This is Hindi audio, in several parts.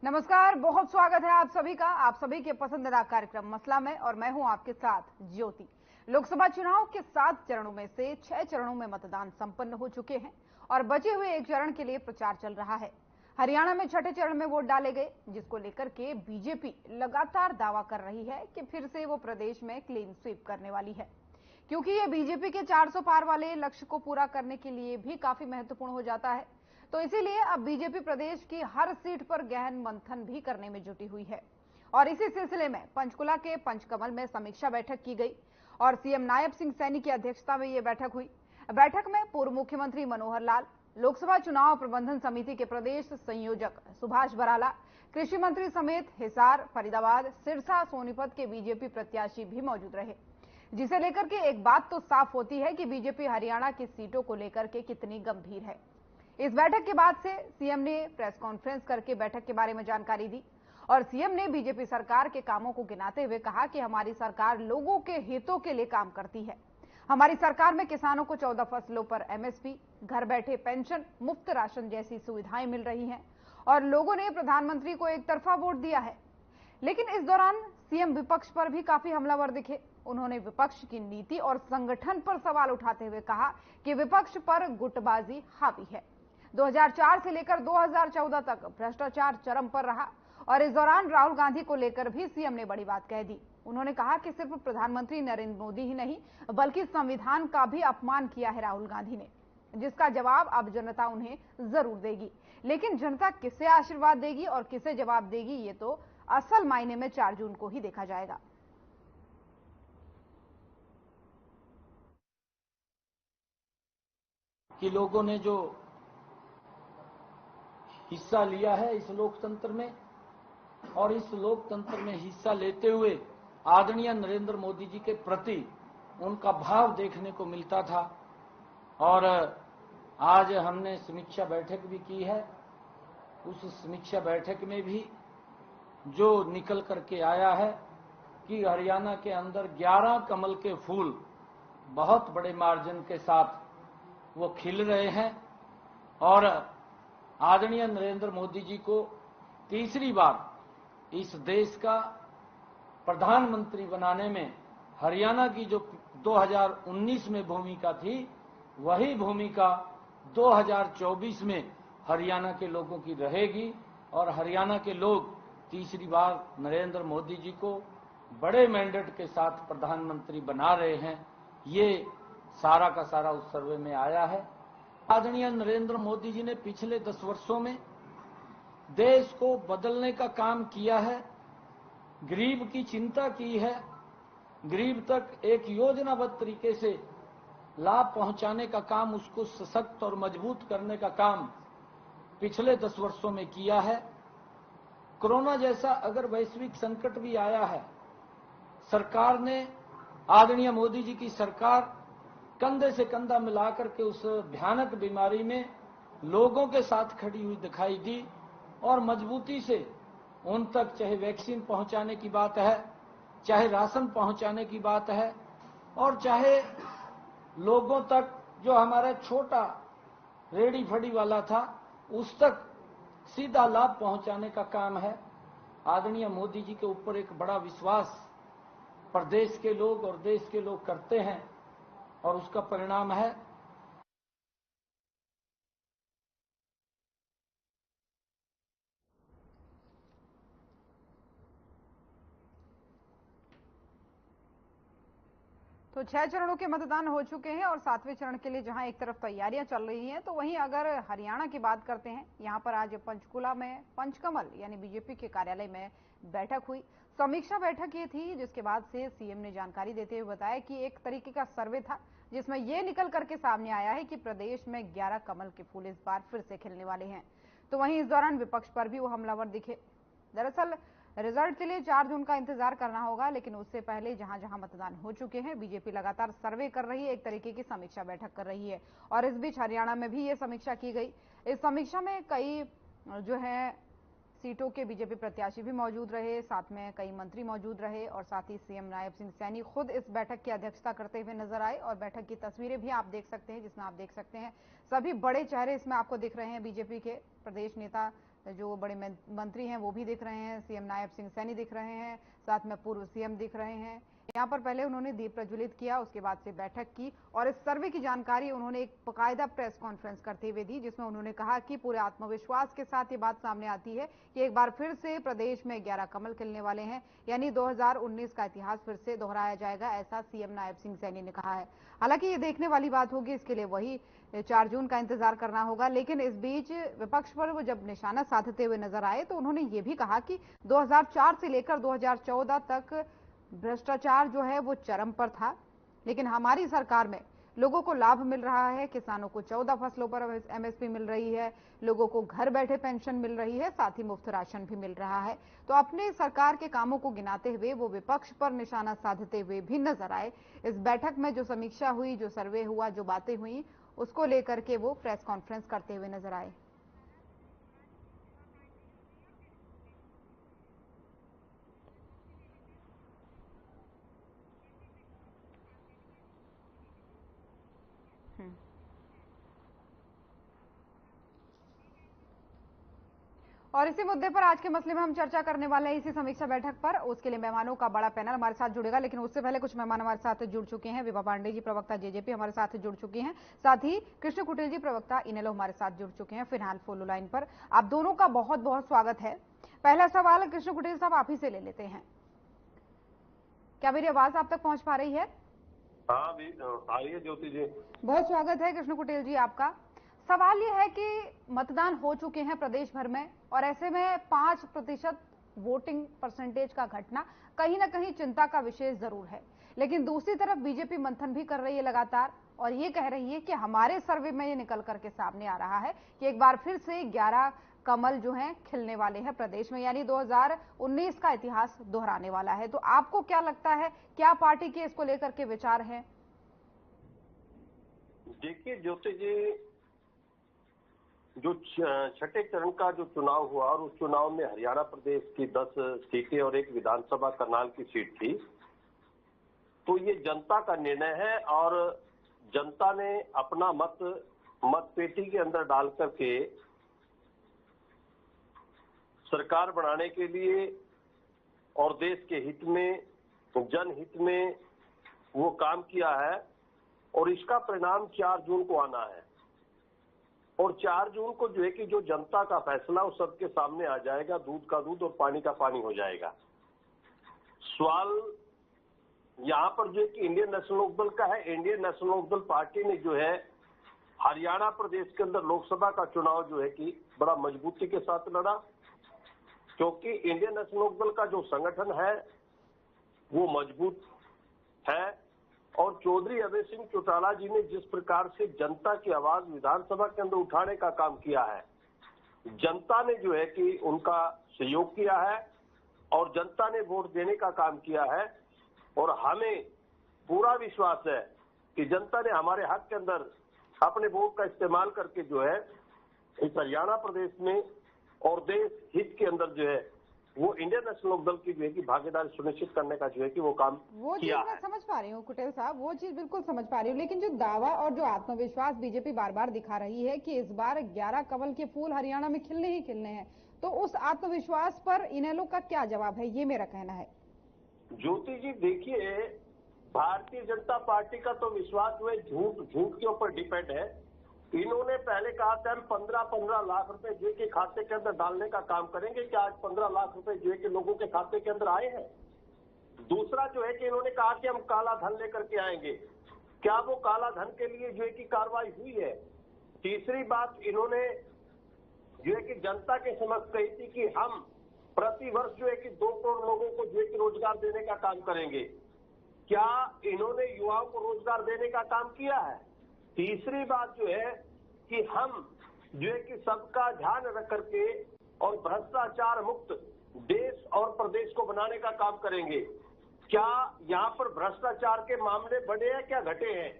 नमस्कार, बहुत स्वागत है आप सभी का आप सभी के पसंदीदा कार्यक्रम मसला में, और मैं हूं आपके साथ ज्योति। लोकसभा चुनाव के 7 चरणों में से 6 चरणों में मतदान संपन्न हो चुके हैं और बचे हुए एक चरण के लिए प्रचार चल रहा है। हरियाणा में छठे चरण में वोट डाले गए, जिसको लेकर के बीजेपी लगातार दावा कर रही है कि फिर से वो प्रदेश में क्लीन स्वीप करने वाली है, क्योंकि ये बीजेपी के 400 पार वाले लक्ष्य को पूरा करने के लिए भी काफी महत्वपूर्ण हो जाता है। तो इसीलिए अब बीजेपी प्रदेश की हर सीट पर गहन मंथन भी करने में जुटी हुई है। और इसी सिलसिले में पंचकुला के पंचकमल में समीक्षा बैठक की गई और सीएम नायब सिंह सैनी की अध्यक्षता में यह बैठक हुई। बैठक में पूर्व मुख्यमंत्री मनोहर लाल, लोकसभा चुनाव प्रबंधन समिति के प्रदेश संयोजक सुभाष बराला, कृषि मंत्री समेत हिसार, फरीदाबाद, सिरसा, सोनीपत के बीजेपी प्रत्याशी भी मौजूद रहे, जिसे लेकर के एक बात तो साफ होती है कि बीजेपी हरियाणा की सीटों को लेकर के कितनी गंभीर है। इस बैठक के बाद से सीएम ने प्रेस कॉन्फ्रेंस करके बैठक के बारे में जानकारी दी और सीएम ने बीजेपी सरकार के कामों को गिनाते हुए कहा कि हमारी सरकार लोगों के हितों के लिए काम करती है। हमारी सरकार में किसानों को 14 फसलों पर एमएसपी, घर बैठे पेंशन, मुफ्त राशन जैसी सुविधाएं मिल रही हैं और लोगों ने प्रधानमंत्री को एक तरफा वोट दिया है। लेकिन इस दौरान सीएम विपक्ष पर भी काफी हमलावर दिखे। उन्होंने विपक्ष की नीति और संगठन पर सवाल उठाते हुए कहा कि विपक्ष पर गुटबाजी हावी है। 2004 से लेकर 2014 तक भ्रष्टाचार चरम पर रहा और इस दौरान राहुल गांधी को लेकर भी सीएम ने बड़ी बात कह दी। उन्होंने कहा कि सिर्फ प्रधानमंत्री नरेंद्र मोदी ही नहीं बल्कि संविधान का भी अपमान किया है राहुल गांधी ने, जिसका जवाब अब जनता उन्हें जरूर देगी। लेकिन जनता किसे आशीर्वाद देगी और किसे जवाब देगी, ये तो असल मायने में 4 जून को ही देखा जाएगा। कि लोगों ने जो हिस्सा लिया है इस लोकतंत्र में, और इस लोकतंत्र में हिस्सा लेते हुए आदरणीय नरेंद्र मोदी जी के प्रति उनका भाव देखने को मिलता था। और आज हमने समीक्षा बैठक भी की है। उस समीक्षा बैठक में भी जो निकल करके आया है कि हरियाणा के अंदर 11 कमल के फूल बहुत बड़े मार्जिन के साथ वो खिल रहे हैं और आदरणीय नरेंद्र मोदी जी को तीसरी बार इस देश का प्रधानमंत्री बनाने में हरियाणा की जो 2019 में भूमिका थी, वही भूमिका 2024 में हरियाणा के लोगों की रहेगी और हरियाणा के लोग तीसरी बार नरेंद्र मोदी जी को बड़े मैंडेट के साथ प्रधानमंत्री बना रहे हैं। ये सारा का सारा उस सर्वे में आया है। आदरणीय नरेंद्र मोदी जी ने पिछले 10 वर्षों में देश को बदलने का काम किया है, गरीब की चिंता की है, गरीब तक एक योजनाबद्ध तरीके से लाभ पहुंचाने का काम, उसको सशक्त और मजबूत करने का काम पिछले 10 वर्षों में किया है। कोरोना जैसा अगर वैश्विक संकट भी आया है, सरकार ने, आदरणीय मोदी जी की सरकार कंधे से कंधा मिलाकर के उस भयानक बीमारी में लोगों के साथ खड़ी हुई दिखाई दी और मजबूती से उन तक चाहे वैक्सीन पहुंचाने की बात है, चाहे राशन पहुंचाने की बात है, और चाहे लोगों तक जो हमारा छोटा रेडी फड़ी वाला था उस तक सीधा लाभ पहुंचाने का काम है। आदरणीय मोदी जी के ऊपर एक बड़ा विश्वास प्रदेश के लोग और देश के लोग करते हैं और उसका परिणाम है तो 6 चरणों के मतदान हो चुके हैं और 7वें चरण के लिए जहां एक तरफ तैयारियां चल रही हैं, तो वहीं अगर हरियाणा की बात करते हैं, यहां पर आज पंचकुला में पंचकमल यानी बीजेपी के कार्यालय में बैठक हुई। समीक्षा बैठक ये थी, जिसके बाद से सीएम ने जानकारी देते हुए बताया कि एक तरीके का सर्वे था जिसमें यह निकल करके सामने आया है कि प्रदेश में 11 कमल के फूल इस बार फिर से खिलने वाले हैं। तो वहीं इस दौरान विपक्ष पर भी वो हमलावर दिखे। दरअसल रिजल्ट के लिए 4 जून का इंतजार करना होगा, लेकिन उससे पहले जहां जहां मतदान हो चुके हैं, बीजेपी लगातार सर्वे कर रही है, एक तरीके की समीक्षा बैठक कर रही है। और इस बीच हरियाणा में भी ये समीक्षा की गई। इस समीक्षा में कई जो है सीटों के बीजेपी प्रत्याशी भी मौजूद रहे, साथ में कई मंत्री मौजूद रहे और साथ ही सीएम नायब सिंह सैनी खुद इस बैठक की अध्यक्षता करते हुए नजर आए। और बैठक की तस्वीरें भी आप देख सकते हैं, जिसमें आप देख सकते हैं सभी बड़े चेहरे इसमें आपको दिख रहे हैं। बीजेपी के प्रदेश नेता जो बड़े मंत्री हैं वो भी दिख रहे हैं, सीएम नायब सिंह सैनी दिख रहे हैं, साथ में पूर्व सीएम दिख रहे हैं। यहाँ पर पहले उन्होंने दीप प्रज्वलित किया, उसके बाद से बैठक की और इस सर्वे की जानकारी उन्होंने एक बाकायदा प्रेस कॉन्फ्रेंस करते हुए दी, जिसमें उन्होंने कहा कि पूरे आत्मविश्वास के साथ ये बात सामने आती है कि एक बार फिर से प्रदेश में 11 कमल खिलने वाले हैं, यानी 2019 का इतिहास फिर से दोहराया जाएगा, ऐसा सीएम नायब सिंह सैनी ने कहा है। हालांकि ये देखने वाली बात होगी, इसके लिए वही 4 जून का इंतजार करना होगा। लेकिन इस बीच विपक्ष पर वो जब निशाना साधते हुए नजर आए तो उन्होंने ये भी कहा कि 2004 से लेकर 2014 तक भ्रष्टाचार जो है वो चरम पर था, लेकिन हमारी सरकार में लोगों को लाभ मिल रहा है, किसानों को 14 फसलों पर एमएसपी मिल रही है, लोगों को घर बैठे पेंशन मिल रही है, साथ ही मुफ्त राशन भी मिल रहा है। तो अपने सरकार के कामों को गिनाते हुए वो विपक्ष पर निशाना साधते हुए भी नजर आए। इस बैठक में जो समीक्षा हुई, जो सर्वे हुआ, जो बातें हुई, उसको लेकर के वो प्रेस कॉन्फ्रेंस करते हुए नजर आए। और इसी मुद्दे पर आज के मसले में हम चर्चा करने वाले हैं, इसी समीक्षा बैठक पर। उसके लिए मेहमानों का बड़ा पैनल हमारे साथ जुड़ेगा, लेकिन उससे पहले कुछ मेहमान हमारे साथ जुड़ चुके हैं। विभा पांडे जी, प्रवक्ता जेजेपी, हमारे साथ जुड़ चुकी हैं। साथ ही कृष्ण कुटिल जी, प्रवक्ता इनेलो, हमारे साथ जुड़ चुके हैं फिलहाल फोन लाइन पर। आप दोनों का बहुत बहुत स्वागत है। पहला सवाल कृष्ण कुटिल साहब आप ही से ले लेते हैं। क्या मेरी आवाज आप तक पहुंच पा रही है? हाँ, आ रही है ज्योति जी। बहुत स्वागत है कृष्ण कुटिल जी आपका। सवाल यह है कि मतदान हो चुके हैं प्रदेश भर में और ऐसे में 5% वोटिंग परसेंटेज का घटना कहीं ना कहीं चिंता का विषय जरूर है। लेकिन दूसरी तरफ बीजेपी मंथन भी कर रही है लगातार और ये कह रही है कि हमारे सर्वे में ये निकल करके सामने आ रहा है कि एक बार फिर से 11 कमल जो हैं खिलने वाले हैं प्रदेश में, यानी 2019 का इतिहास दोहराने वाला है। तो आपको क्या लगता है, क्या पार्टी के इसको लेकर के विचार है? देखिए ज्योति जी, जो छठे चरण का जो चुनाव हुआ और उस चुनाव में हरियाणा प्रदेश की 10 सीटें और एक विधानसभा करनाल की सीट थी, तो ये जनता का निर्णय है और जनता ने अपना मत पेटी के अंदर डाल करके सरकार बनाने के लिए और देश के हित में, जनहित में वो काम किया है और इसका परिणाम 4 जून को आना है। और 4 जून को जो है कि जो जनता का फैसला उस सबके सामने आ जाएगा, दूध का दूध और पानी का पानी हो जाएगा। सवाल यहाँ पर जो है कि इंडियन नेशनल लोकदल का है। इंडियन नेशनल लोकदल पार्टी ने जो है हरियाणा प्रदेश के अंदर लोकसभा का चुनाव जो है कि बड़ा मजबूती के साथ लड़ा, क्योंकि इंडियन नेशनल लोकदल का जो संगठन है वो मजबूत है और चौधरी अभय सिंह चौटाला जी ने जिस प्रकार से जनता की आवाज विधानसभा के अंदर उठाने का काम किया है, जनता ने जो है कि उनका सहयोग किया है और जनता ने वोट देने का काम किया है और हमें पूरा विश्वास है कि जनता ने हमारे हक के अंदर अपने वोट का इस्तेमाल करके जो है इस हरियाणा प्रदेश में और देश हित के अंदर जो है वो इंडियन नेशनल लोकदल की जो है कि भागीदारी सुनिश्चित करने का जो है कि वो काम वो चीज मैं समझ पा रही हूँ कुटिल साहब, वो चीज बिल्कुल समझ पा रही हूँ। लेकिन जो दावा और जो आत्मविश्वास बीजेपी बार बार दिखा रही है कि इस बार 11 कमल के फूल हरियाणा में खिलने ही खिलने हैं, तो उस आत्मविश्वास पर इनेलो का क्या जवाब है, ये मेरा कहना है। ज्योति जी देखिए, भारतीय जनता पार्टी का तो विश्वास जो है झूठ के ऊपर डिपेंड है। इन्होंने पहले कहा था हम 15-15 लाख रुपए जो के खाते के अंदर डालने का काम करेंगे, क्या आज 15 लाख रुपए जो के लोगों के खाते के अंदर आए हैं? दूसरा जो है कि इन्होंने कहा कि हम काला धन लेकर के आएंगे, क्या वो काला धन के लिए जो है कि कार्रवाई हुई है? तीसरी बात इन्होंने जो है कि जनता के समक्ष कही थी कि हम प्रति वर्ष जो है कि 2 करोड़ लोगों को जो है कि रोजगार देने का काम करेंगे, क्या इन्होंने युवाओं को रोजगार देने का काम किया है? तीसरी बात जो है कि हम जो है कि सबका ध्यान रख करके और भ्रष्टाचार मुक्त देश और प्रदेश को बनाने का काम करेंगे। क्या यहाँ पर भ्रष्टाचार के मामले बढ़े हैं, क्या घटे हैं?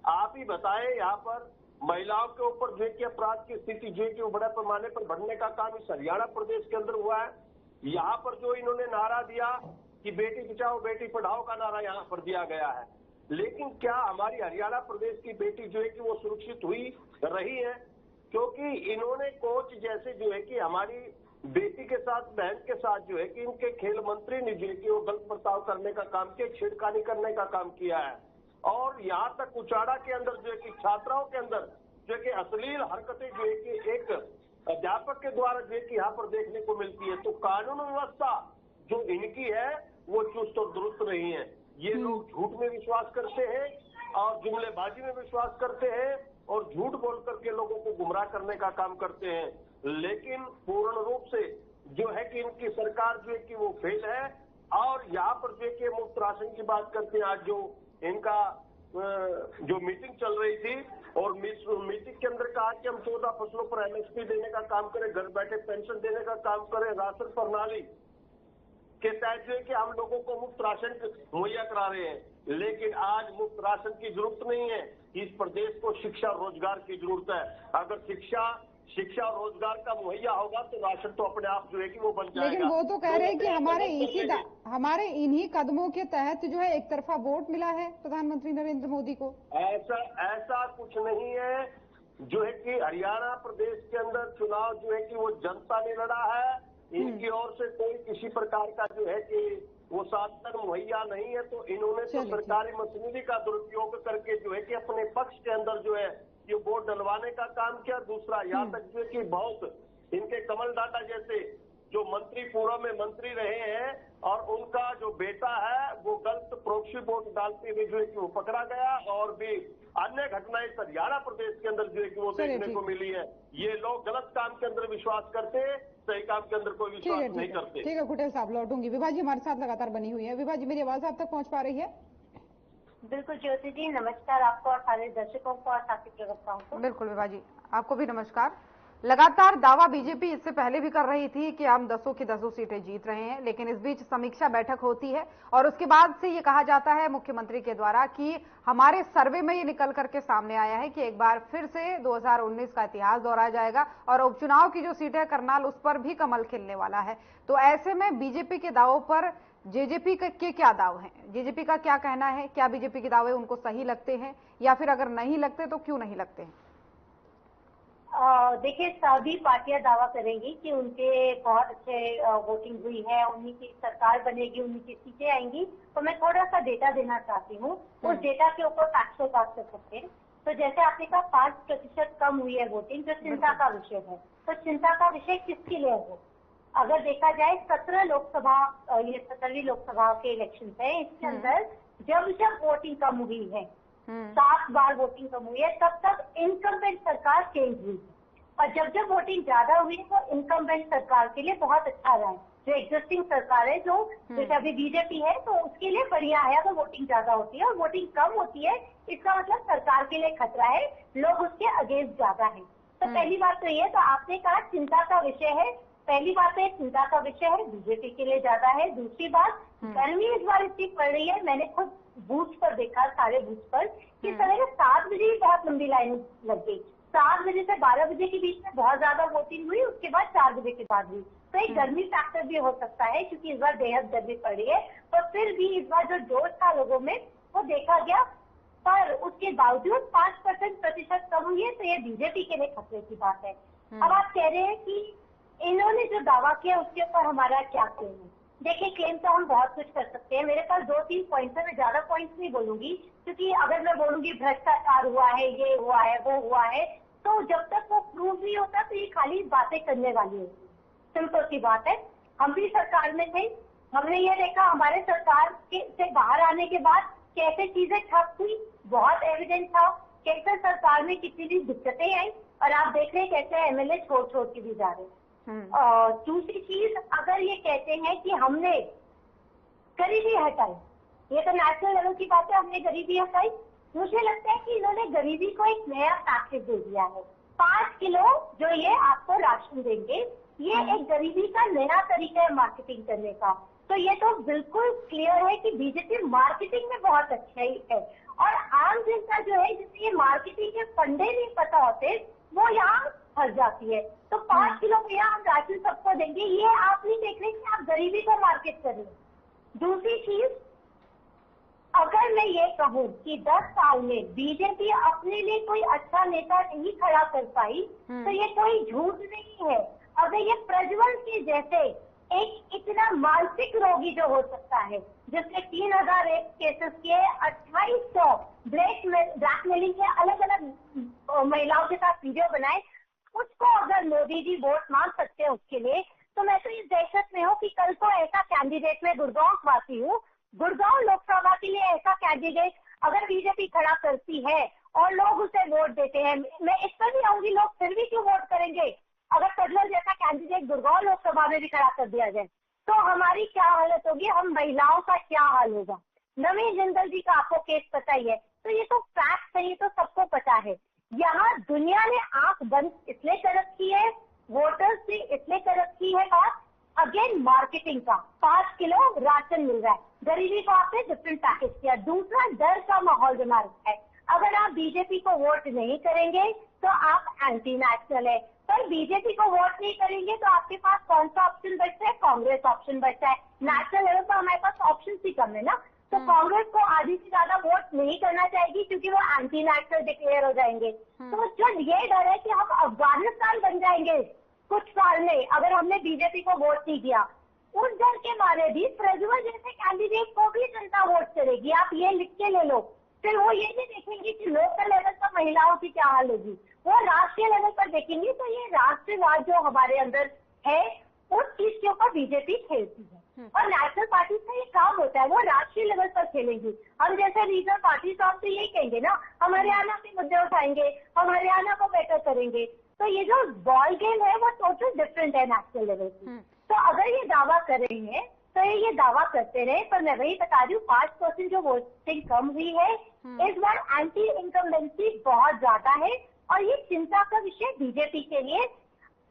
आप ही बताएं। यहाँ पर महिलाओं के ऊपर जो है कि अपराध की स्थिति जो है कि वो बड़े पैमाने पर बढ़ने का काम इस हरियाणा प्रदेश के अंदर हुआ है। यहाँ पर जो इन्होंने नारा दिया कि बेटी बचाओ बेटी पढ़ाओ का नारा यहाँ पर दिया गया है, लेकिन क्या हमारी हरियाणा प्रदेश की बेटी जो है कि वो सुरक्षित हुई रही है? क्योंकि इन्होंने कोच जैसे जो है कि हमारी बेटी के साथ, बहन के साथ जो है कि इनके खेल मंत्री ने जो है कि वो गलत बर्ताव करने का काम किया, छेड़खानी करने का काम किया है। और यहाँ तक उचाड़ा के अंदर जो है कि छात्राओं के अंदर जो है कि अश्लील हरकतें जो है कि एक अध्यापक के द्वारा जो है कि यहाँ पर देखने को मिलती है। तो कानून व्यवस्था जो इनकी है वो चुस्त और दुरुस्त नहीं है। ये लोग झूठ में विश्वास करते हैं और जुमलेबाजी में विश्वास करते हैं और झूठ बोल करके लोगों को गुमराह करने का काम करते हैं। लेकिन पूर्ण रूप से जो है कि इनकी सरकार जो है कि वो फेल है। और यहाँ पर जो है कि मुफ्त राशन की बात करते हैं, आज जो इनका जो मीटिंग चल रही थी और मीटिंग के अंदर कहा कि हम 14 फसलों पर MSP देने का काम करें, घर बैठे पेंशन देने का काम करें, राशन प्रणाली के तहत जो है कि हम लोगों को मुफ्त राशन मुहैया करा रहे हैं। लेकिन आज मुफ्त राशन की जरूरत नहीं है, इस प्रदेश को शिक्षा रोजगार की जरूरत है। अगर शिक्षा और रोजगार का मुहैया होगा तो राशन तो अपने आप जो है कि वो बन जाएगा। लेकिन वो तो कह रहे हैं कि हमारे इन्हीं कदमों के तहत जो है एक तरफा वोट मिला है प्रधानमंत्री नरेंद्र मोदी को। ऐसा कुछ नहीं है। जो है कि हरियाणा प्रदेश के अंदर चुनाव जो है कि वो जनता ने लड़ा है। इनकी ओर से कोई किसी प्रकार का जो है कि वो साधन मुहैया नहीं है। तो इन्होंने तो सरकारी मशीनरी का दुरुपयोग करके जो है कि अपने पक्ष के अंदर जो है ये वोट डलवाने का काम किया। दूसरा, यहाँ तक जो है कि बहुत इनके कमल डाटा जैसे जो मंत्री पूर्व में मंत्री रहे हैं और उनका जो बेटा है वो गलत प्रोक्सी वोट डालते हुए जो है कि वो पकड़ा गया। और भी अन्य घटनाएं हरियाणा प्रदेश के अंदर जो है कि वो देखने को मिली है। ये लोग गलत काम के अंदर विश्वास करते हैं, सही काम के अंदर कोई विश्वास नहीं करते। ठीक है कुटेल साहब, लौटूंगी। विभा जी हमारे साथ लगातार बनी हुई है। विभा जी, मेरी आवाज आप तक पहुंच पा रही है? बिल्कुल ज्योति जी, नमस्कार आपको और सारे दर्शकों को और साथी प्रवक्ताओं को। बिल्कुल विभा जी, आपको भी नमस्कार। लगातार दावा बीजेपी इससे पहले भी कर रही थी कि हम 10 की 10 सीटें जीत रहे हैं, लेकिन इस बीच समीक्षा बैठक होती है और उसके बाद से ये कहा जाता है मुख्यमंत्री के द्वारा कि हमारे सर्वे में ये निकल करके सामने आया है कि एक बार फिर से 2019 का इतिहास दोहराया जाएगा और उपचुनाव की जो सीटें करनाल उस पर भी कमल खिलने वाला है। तो ऐसे में बीजेपी के दावों पर जेजेपी के क्या दाव हैं? जेजेपी का क्या कहना है? क्या बीजेपी के दावे उनको सही लगते हैं या फिर अगर नहीं लगते तो क्यों नहीं लगते हैं? देखिए, सभी पार्टियां दावा करेंगी कि उनके बहुत अच्छे वोटिंग हुई है, उन्हीं की सरकार बनेगी, उन्हीं की सीटें आएंगी। तो मैं थोड़ा सा डेटा देना चाहती हूँ, उस डेटा के ऊपर फैक्चुअल बात कर सकते हैं। तो जैसे आपने कहा 5% कम हुई है वोटिंग, जो चिंता का विषय है। तो चिंता का विषय किसके लिए है? अगर देखा जाए 17 लोकसभा, ये 17वीं लोकसभा के इलेक्शन है, इसके अंदर जब वोटिंग कम हुई है, 7 बार वोटिंग कम हुई है, तब तक इनकम्बेंट सरकार चेंज हुई। और जब वोटिंग ज्यादा हुई तो इनकम्बेंट सरकार के लिए बहुत अच्छा रहा है। जो एग्जिस्टिंग सरकार है, जो जैसे अभी बीजेपी है, तो उसके लिए बढ़िया है अगर वोटिंग ज्यादा होती है। और वोटिंग कम होती है, इसका मतलब सरकार के लिए खतरा है, लोग उसके अगेंस्ट ज्यादा है। तो पहली बात तो ये, तो आपने कहा चिंता का विषय है। पहली बात है चिंता का विषय है, बीजेपी के लिए ज्यादा है। दूसरी बात, गर्मी इस बार इतनी पड़ रही है। मैंने खुद बूथ पर देखा, सारे बूथ पर, कि सवेरे 7 बजे ही बहुत लंबी लाइन लग गई। 7 बजे से 12 बजे के बीच में बहुत ज्यादा वोटिंग हुई, उसके बाद 4 बजे के बाद हुई। तो एक गर्मी फैक्टर भी हो सकता है, क्योंकि इस बार बेहद गर्मी पड़ रही है। पर फिर भी इस बार जो जोश था लोगों में वो देखा गया। पर उसके बावजूद 5% कम हुई है, तो ये बीजेपी के लिए खतरे की बात है। अब आप कह रहे हैं कि इन्होंने जो दावा किया उसके ऊपर हमारा क्या क्लेम है? देखिए, क्लेम तो हम बहुत कुछ कर सकते हैं। मेरे पास 2-3 पॉइंट्स है, मैं ज्यादा पॉइंट्स नहीं बोलूंगी, क्योंकि अगर मैं बोलूंगी भ्रष्टाचार हुआ है, ये हुआ है, वो हुआ है, तो जब तक वो प्रूव नहीं होता तो ये खाली बातें करने वाली होती। सिंपल सी बात है, हम भी सरकार में थे, हमने ये देखा हमारे सरकार से बाहर आने के बाद कैसे चीजें ठप हुई, बहुत एविडेंट था। कैसे सरकार में कितनी भी दिक्कतें आई, और आप देख रहे हैं कैसे एमएलए छोड़ के भी जा रहे हैं। दूसरी चीज, अगर ये कहते हैं कि हमने गरीबी हटाई, ये तो नेशनल लेवल की बात है, हमने गरीबी हटाई। मुझे लगता है कि इन्होंने गरीबी को एक नया पैकेज दे दिया है। 5 किलो जो ये आपको राशन देंगे, ये एक गरीबी का नया तरीका है मार्केटिंग करने का। तो ये तो बिल्कुल क्लियर है कि बीजेपी मार्केटिंग में बहुत अच्छी है। और आम जनता जो है, जिसे ये मार्केटिंग के फंडे नहीं पता होते, वो यहाँ फंस जाती है। तो 5 किलो भैया हम राशन सबको देंगे, ये आप नहीं देख रहे कि आप गरीबी को मार्केट कर रहे हैं। दूसरी चीज, अगर मैं ये कहूँ कि 10 साल में बीजेपी अपने लिए कोई अच्छा नेता नहीं खड़ा कर पाई, तो ये कोई झूठ नहीं है। अगर ये प्रज्वल के जैसे एक इतना मानसिक रोगी जो हो सकता है, जिसने 3000 रेप केसेस किए, 2800 ब्लैकमेलिंग के अलग अलग महिलाओं के साथ वीडियो बनाए, उसको अगर मोदी जी वोट मांग सकते हैं उसके लिए, तो मैं तो इस दहशत में हूँ कि कल को ऐसा कैंडिडेट, मैं गुड़गांव वासी हूँ, गुड़गांव लोकसभा के लिए ऐसा कैंडिडेट अगर बीजेपी खड़ा करती है और लोग उसे वोट देते हैं, मैं इस पर भी आऊंगी, लोग फिर भी क्यों वोट करेंगे? अगर प्रज्वल जैसा कैंडिडेट गुड़गांव लोकसभा में भी खड़ा कर दिया जाए तो हमारी क्या हालत होगी, हम महिलाओं का क्या हाल होगा? नवीन जिंदल जी का आपको केस पता ही है, तो ये तो फैक्ट है, ये तो सबको पता है। यहाँ दुनिया ने आंख बंद इसलिए कर रखी है, वोटर्स ने इसलिए कर रखी है बात, अगेन मार्केटिंग का। 5 किलो राशन मिल रहा है, गरीबी को आपने डिफरेंट पैकेज किया। दूसरा, डर का माहौल बना रखा है। अगर आप बीजेपी को वोट नहीं करेंगे तो आप एंटी नेशनल है, पर बीजेपी को वोट नहीं करेंगे तो आपके पास कौन सा ऑप्शन बचता है? कांग्रेस ऑप्शन बचता है। नेशनल लेवल पर हमारे पास ऑप्शन ही कम है ना, तो कांग्रेस को आधी से ज्यादा वोट नहीं करना चाहेगी क्योंकि वो एंटी नेशनल डिक्लेयर हो जाएंगे। तो जो ये डर है कि हम अफगानिस्तान बन जाएंगे कुछ साल में अगर हमने बीजेपी को वोट नहीं किया, उस डर के मारे भी प्रज्वल जैसे कैंडिडेट को भी जनता वोट करेगी। आप ये लिख के ले लो, फिर वो ये नहीं देखेंगे कि लोकल लेवल पर महिलाओं की क्या हाल होगी, वो राष्ट्रीय लेवल पर देखेंगे। तो ये राष्ट्रवाद जो हमारे अंदर है उस चीज के ऊपर बीजेपी खेलती है, और नेशनल पार्टी का ये काम होता है, वो राष्ट्रीय लेवल पर खेलेंगी। हम जैसे रीजनल पार्टी तो आपसे यही कहेंगे ना, हम हरियाणा के मुद्दे उठाएंगे, हम हरियाणा को बेटर करेंगे। तो ये जो बॉल गेम है वो टोटल डिफरेंट है नेशनल लेवल की। तो अगर ये दावा कर रहे हैं तो ये दावा करते रहे, पर मैं वही बता रही हूँ 5% जो वोटिंग कम हुई है, इस बार एंटी इनकम्बेंसी बहुत ज्यादा है, और ये चिंता का विषय बीजेपी के लिए।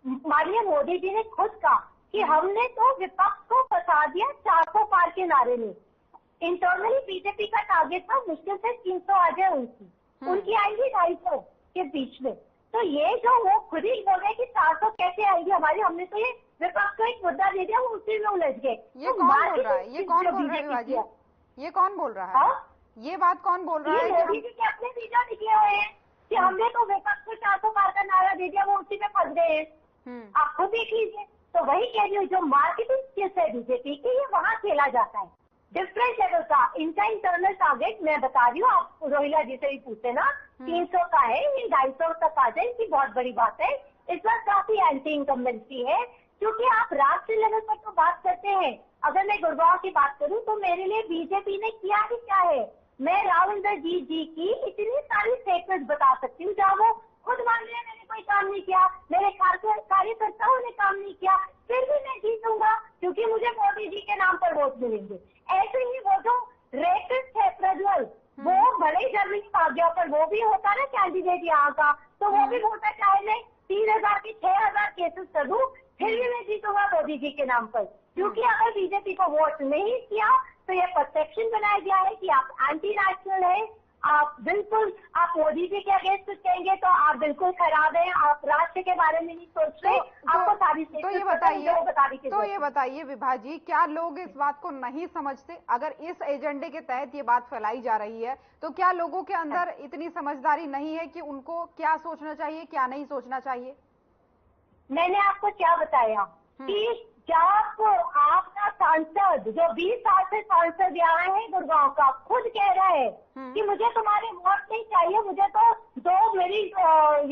माननीय मोदी जी ने खुद कहा कि हमने तो विपक्ष को फंसा दिया 400 पार के नारे में। इंटरनली बीजेपी का टारगेट था मुश्किल से 300 आ जाए उनकी आएंगी 250 के बीच में। तो ये जो वो खुद ही बोल रहे कि 400 कैसे आएगी हमारी, हमने तो ये विपक्ष को एक मुद्दा दे दिया, वो उसी में उलझ गए। ये कौन बोल रहा है? ये कौन बोल रहा है विभाजी? ये कौन बोल रहा है? ये बात कौन बोल रहा है? मोदी जी के अपने वीडियो निकले हुए हैं कि हमने तो विपक्ष को 400 पार का नारा दे दिया, वो उसी में फंस गए हैं। आप खुद देख लीजिए। तो वही कह रही हूँ, जो मार्केटिंग स्किल्स है बीजेपी की, ये वहाँ खेला जाता है डिफरेंट लेवल का। इनका इंटरनल टारगेट मैं बता रही हूँ, आप रोहिला जी से भी पूछे ना, 300 का है, ये 250 तक आ जाए, इनकी बहुत बड़ी बात है। इस बार काफी एंटी इनकम्बेंसी है, क्योंकि आप राष्ट्रीय लेवल पर तो बात करते हैं। अगर मैं गुड़गांव की बात करूं तो मेरे लिए बीजेपी ने किया ही क्या है, मैं राहुल जी की इतनी सारी स्टेटमेंट बता सकती हूँ जहाँ वो खुद मान रहे हैं मैंने कोई काम नहीं किया, मेरे कार्यकर्ताओं ने काम नहीं किया, फिर भी मैं जीतूंगा क्योंकि मुझे मोदी जी के नाम पर वोट मिलेंगे। ऐसे ही वो जो रेपिस्ट है प्रज्वल, वो भले ही जर्मनी भाग गया, पर वो भी होता ना कैंडिडेट यहाँ का, तो वो भी बोलता चाहे मैं 3000 की 6000 केसेस कर दूं, फिर भी मैं जीतूंगा मोदी जी के नाम पर। क्योंकि अगर बीजेपी को वोट नहीं किया तो ये परसेप्शन बनाया गया है कि आप एंटी नेशनल है, आप बिल्कुल, आप मोदी जी के अगेंस्ट कहेंगे तो आप बिल्कुल खराब हैं, आप राष्ट्र के बारे में नहीं सोच रहे। आपको सारी तो ये बताइए विभाजी, क्या लोग इस बात को नहीं समझते? अगर इस एजेंडे के तहत ये बात फैलाई जा रही है तो क्या लोगों के अंदर इतनी समझदारी नहीं है कि उनको क्या सोचना चाहिए, क्या नहीं सोचना चाहिए? मैंने आपको क्या बताया कि जब आपका सांसद जो 20 साल से सांसद यहाँ है गुड़गांव का, खुद कह रहा है कि मुझे तुम्हारे वोट नहीं चाहिए, मुझे तो 2 मेरी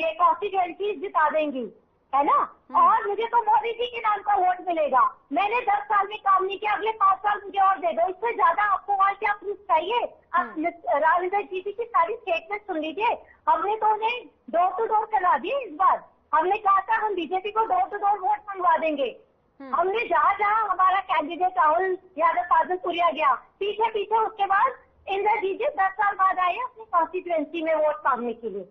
ये कॉन्स्टिट्यूएंसी जिता देंगी, है ना, और मुझे तो मोदी जी के नाम का वोट मिलेगा। मैंने 10 साल में काम नहीं किया, अगले 5 साल मुझे और दे दो। इससे ज्यादा आपको वहाँ क्या प्रूफ चाहिए? आप राजेंद्र जी की सारी स्टेटमेंट सुन लीजिए। हमने तो उन्हें डोर टू डोर करवा दिए इस बार। हमने कहा था हम बीजेपी को डोर टू डोर वोट मंगवा देंगे। हमने जहाँ जहाँ हमारा कैंडिडेट राहुल यादव पाजलपुरिया गया, पीछे पीछे उसके बाद इंद्रजीत जी 10 साल बाद आए अपनी कॉन्स्टिट्यूएंसी में वोट मांगने के लिए।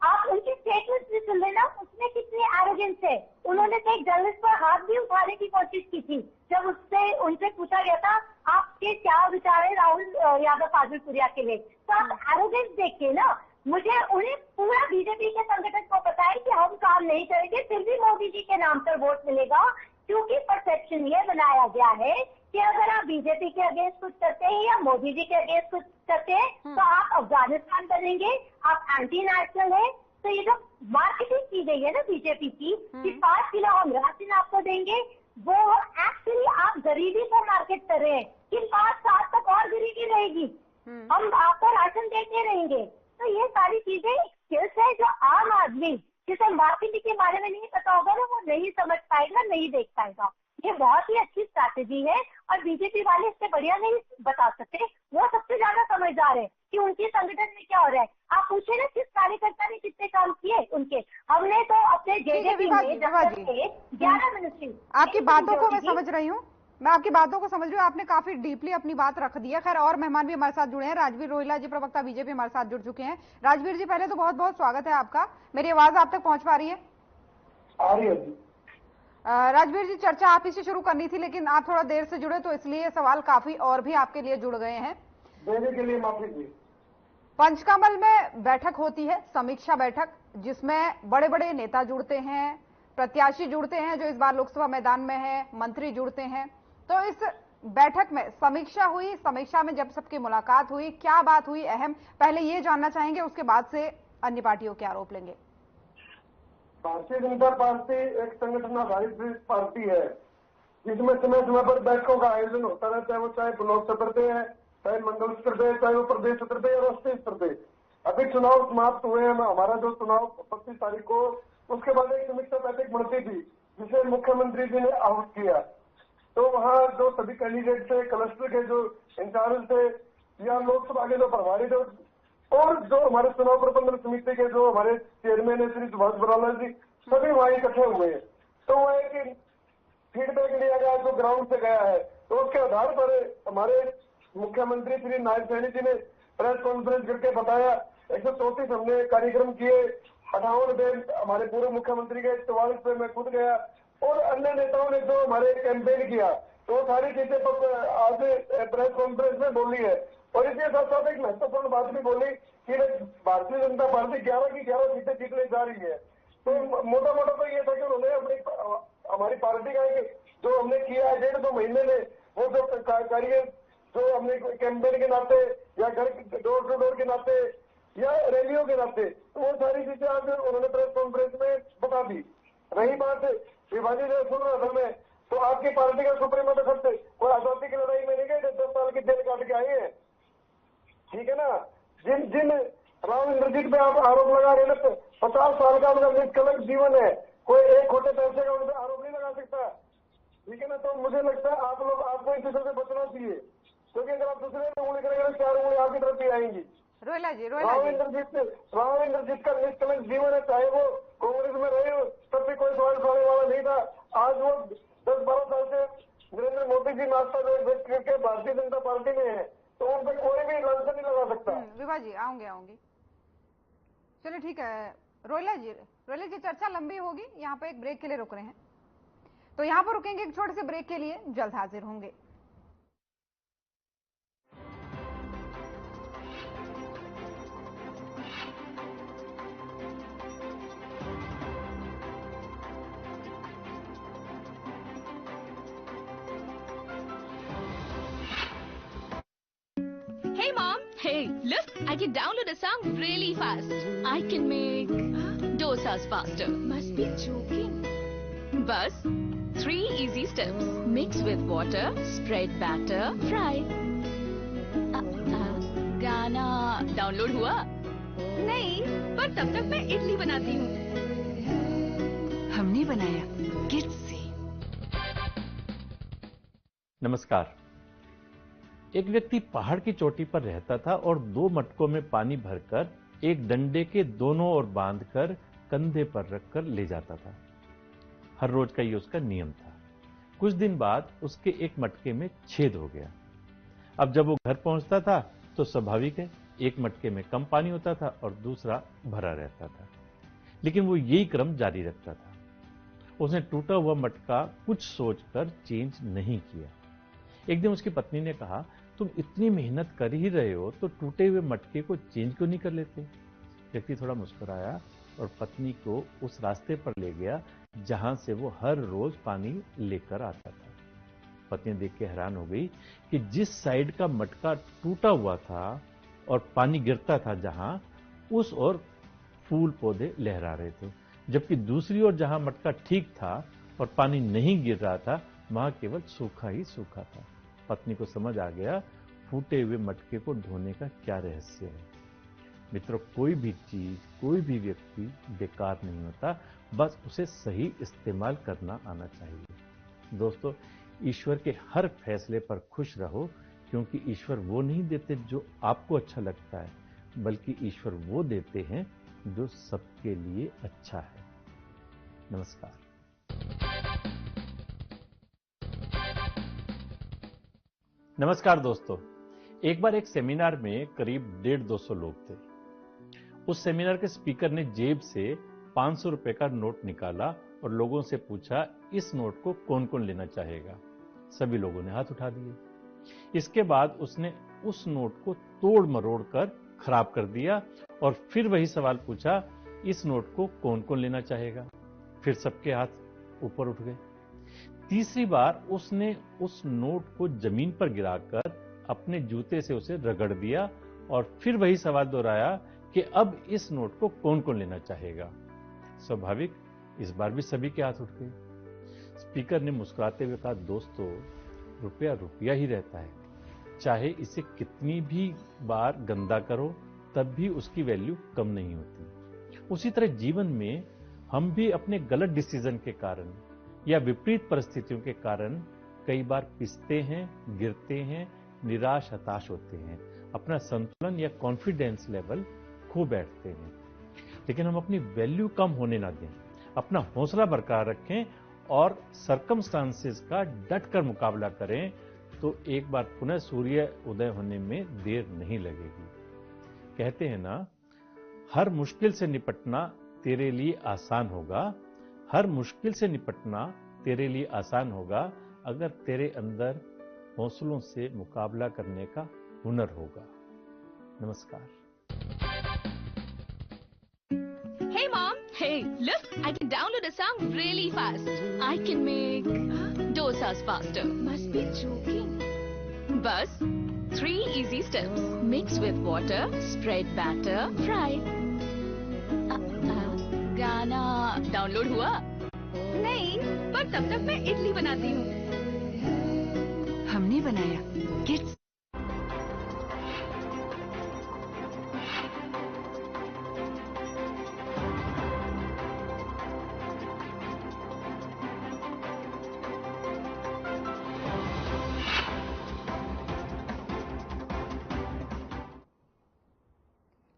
आप उनकी स्टेटमेंट भी सुन लेना, उसमें कितनी एरोगेंस है। उन्होंने तो एक जर्नलिस्ट पर हाथ भी उठाने की कोशिश की थी जब उनसे पूछा गया था आपके क्या विचार है राहुल यादव पाजलपुरिया के लिए। तो आप एरोगेंस देखिए ना। उन्हें पूरा बीजेपी के संगठन को पता है कि हम काम नहीं करेंगे, फिर भी मोदी जी के नाम पर वोट मिलेगा, क्योंकि परसेप्शन ये बनाया गया है कि अगर आप बीजेपी के अगेंस्ट कुछ करते हैं या मोदी जी के अगेंस्ट कुछ करते हैं तो आप अफगानिस्तान बनेंगे, आप एंटी नेशनल है। तो ये जो मार्केटिंग की गई है ना बीजेपी की कि 5 किलो हम राशन आपको देंगे, वो एक्चुअली आप गरीबी को मार्केट कर रहे हैं कि 5 साल तक और गरीबी रहेगी, हम आपको राशन देते रहेंगे। तो ये सारी चीजें स्किल्स है जो आम आदमी जिसे मार्केटिंग के बारे में नहीं पता होगा ना, वो नहीं समझ पाएगा, नहीं देख पाएगा। ये बहुत ही अच्छी स्ट्रैटेजी है और बीजेपी वाले इससे बढ़िया नहीं बता सकते। वो सबसे ज्यादा समझदार है कि उनके संगठन में क्या हो रहा है। आप पूछे ना किस कार्यकर्ता ने कितने काम किए उनके, हमने तो अपने जेजेपी में 11 मिनिस्ट्री। आपकी बातों को मैं समझ रही हूँ, मैं आपकी बातों को समझ रही हूँ। आपने काफी डीपली अपनी बात रख दी है। खैर और मेहमान भी हमारे साथ जुड़े हैं। राजवीर रोहिला जी, प्रवक्ता बीजेपी, हमारे साथ जुड़ चुके हैं। राजवीर जी, पहले तो बहुत बहुत स्वागत है आपका। मेरी आवाज आप तक पहुंच पा रही है? आ रही है जी। राजवीर जी, चर्चा आप ही से शुरू करनी थी, लेकिन आप थोड़ा देर से जुड़े तो इसलिए सवाल काफी और भी आपके लिए जुड़ गए हैं। देने के लिए माफी दी। पंचकमल में बैठक होती है, समीक्षा बैठक, जिसमें बड़े बड़े नेता जुड़ते हैं, प्रत्याशी जुड़ते हैं जो इस बार लोकसभा मैदान में है, मंत्री जुड़ते हैं। तो इस बैठक में समीक्षा हुई, समीक्षा में जब सबकी मुलाकात हुई, क्या बात हुई अहम, पहले ये जानना चाहेंगे, उसके बाद से अन्य पार्टियों के आरोप लेंगे। भारतीय जनता पार्टी एक संगठन आधारित पार्टी है जिसमें समय समय पर बैठकों का आयोजन होता रहता है, वो चाहे ब्लॉक स्तर पे है, चाहे मंडल स्तर पे, चाहे वो प्रदेश स्तर पे या राष्ट्रीय स्तर पे। अभी चुनाव समाप्त हुए हैं, हमारा जो चुनाव 25 तारीख को, उसके बाद एक समीक्षा बैठक बढ़ती थी जिसे मुख्यमंत्री जी ने आहूत किया। तो वहाँ जो सभी कैंडिडेट थे, क्लस्टर के जो इंचार्ज थे या लोकसभा के जो प्रभारी थे और जो हमारे चुनाव प्रबंधन समिति के जो हमारे चेयरमैन है श्री सुभाष बराला जी, सभी वहाँ इकट्ठे हुए हैं। तो वह एक फीडबैक लिया गया जो ग्राउंड से गया है, तो उसके आधार पर हमारे मुख्यमंत्री श्री नायब सैनी जी ने प्रेस कॉन्फ्रेंस करके बताया 134 हमने कार्यक्रम किए, 58 बेल हमारे पूर्व मुख्यमंत्री के, 44 पे मैं खुद गया और अन्य नेताओं ने जो हमारे कैंपेन किया, तो सारी चीजें आज प्रेस कॉन्फ्रेंस में बोली है। और इसके साथ साथ एक महत्वपूर्ण बात भी बोली कि भारतीय जनता पार्टी 11 की 11 सीटें जीतने जा रही है। तो मोटा मोटा तो ये था कि उन्होंने अपनी हमारी पार्टी का जो हमने किया है 1.5-2 महीने में, वो जो कार्य जो हमने कैंपेन के नाते या घर डोर टू डोर के नाते या रैलियों के नाते, तो वो सारी चीजें आज उन्होंने प्रेस कॉन्फ्रेंस में बता दी। रही बात शिवाजी जो सुन रहा था मैं, तो आपकी पार्टी का सुप्रीमो तो खत्ते कोई आजादी की लड़ाई में नहीं गए, 10 साल की जेल काट के आए हैं, ठीक है ना। जिन राव इंद्रजीत पे आप आरोप लगा रहे हैं, 50 साल का उनका निष्कलंक जीवन है, कोई एक खोटे पैसे का उन पर आरोप नहीं लगा सकता, ठीक है ना। तो मुझे लगता है आप लोग, आपको इन चीजों से बचना चाहिए, क्योंकि अगर आप दूसरे में उंगली करेंगे तो 4 उंगली आपकी तरफ भी आएंगी। रोहिला जी, राव इंद्रजीत का निष्कलंक जीवन है, चाहे वो कांग्रेस में रहे हो तब भी कोई सवाल उठाने वाला नहीं था। आज वो 10-12 साल से नरेंद्र मोदी जी नाश्ता व्यक्त करके भारतीय जनता पार्टी में है, तो उन पर कोई भी लांछन नहीं लगा सकता। विभा जी आऊंगी। चलिए ठीक है रोहिला जी, चर्चा लंबी होगी, यहाँ पे एक ब्रेक के लिए रुक रहे हैं, तो यहाँ पर रुकेंगे एक छोटे से ब्रेक के लिए, जल्द हाजिर होंगे। Hey mom! Hey, look! I can download a song really fast. I can make dosas faster. Must be joking. Bus, 3 easy steps. Mix with water, spread batter, fry. गाना डाउनलोड हुआ? नहीं, पर तब तक मैं इडली बनाती हूँ। हमने बनाया किड से। नमस्कार। एक व्यक्ति पहाड़ की चोटी पर रहता था और 2 मटकों में पानी भरकर एक डंडे के दोनों ओर बांधकर कंधे पर रखकर ले जाता था। हर रोज का ये उसका नियम था। कुछ दिन बाद उसके एक मटके में छेद हो गया। अब जब वो घर पहुंचता था तो स्वाभाविक है, एक मटके में कम पानी होता था और दूसरा भरा रहता था, लेकिन वो यही क्रम जारी रखता था। उसने टूटा हुआ मटका कुछ सोचकर चेंज नहीं किया। एक दिन उसकी पत्नी ने कहा, तुम इतनी मेहनत कर ही रहे हो तो टूटे हुए मटके को चेंज क्यों नहीं कर लेते? व्यक्ति थोड़ा मुस्कुराया और पत्नी को उस रास्ते पर ले गया जहां से वो हर रोज पानी लेकर आता था। पत्नी देख के हैरान हो गई कि जिस साइड का मटका टूटा हुआ था और पानी गिरता था जहां, उस ओर फूल पौधे लहरा रहे थे, जबकि दूसरी ओर जहां मटका ठीक था और पानी नहीं गिर रहा था, वहां केवल सूखा ही सूखा था। पत्नी को समझ आ गया फूटे हुए मटके को ढोने का क्या रहस्य है। मित्रों, कोई भी चीज, कोई भी व्यक्ति बेकार नहीं होता, बस उसे सही इस्तेमाल करना आना चाहिए। दोस्तों, ईश्वर के हर फैसले पर खुश रहो, क्योंकि ईश्वर वो नहीं देते जो आपको अच्छा लगता है, बल्कि ईश्वर वो देते हैं जो सबके लिए अच्छा है। नमस्कार। नमस्कार दोस्तों, एक बार एक सेमिनार में करीब 150-200 लोग थे। उस सेमिनार के स्पीकर ने जेब से 500 रुपए का नोट निकाला और लोगों से पूछा, इस नोट को कौन कौन लेना चाहेगा। सभी लोगों ने हाथ उठा दिए। इसके बाद उसने उस नोट को तोड़ मरोड़ कर खराब कर दिया और फिर वही सवाल पूछा, इस नोट को कौन कौन लेना चाहेगा। फिर सबके हाथ ऊपर उठ गए। तीसरी बार उसने उस नोट को जमीन पर गिराकर अपने जूते से उसे रगड़ दिया और फिर वही सवाल दोहराया कि अब इस नोट को कौन कौन लेना चाहेगा। स्वाभाविक, इस बार भी सभी के हाथ उठ गए। स्पीकर ने मुस्कुराते हुए कहा, दोस्तों, रुपया रुपया ही रहता है, चाहे इसे कितनी भी बार गंदा करो तब भी उसकी वैल्यू कम नहीं होती। उसी तरह जीवन में हम भी अपने गलत डिसीजन के कारण या विपरीत परिस्थितियों के कारण कई बार पिसते हैं, गिरते हैं, निराश हताश होते हैं, अपना संतुलन या कॉन्फिडेंस लेवल खो बैठते हैं। लेकिन हम अपनी वैल्यू कम होने ना दें, अपना हौसला बरकरार रखें और सर्कमस्टांसेस का डट कर मुकाबला करें, तो एक बार पुनः सूर्य उदय होने में देर नहीं लगेगी। कहते हैं ना, हर मुश्किल से निपटना तेरे लिए आसान होगा, हर मुश्किल से निपटना तेरे लिए आसान होगा अगर तेरे अंदर हौसलों से मुकाबला करने का हुनर होगा। नमस्कार। Hey mom, hey, look, I can download a song really fast. I can make dosas faster. Must be joking. Bus, 3 easy steps. Mix with water, spread batter, fry. गाना डाउनलोड हुआ? नहीं, पर तब तक मैं इडली बनाती हूँ। हमने बनाया किड्स।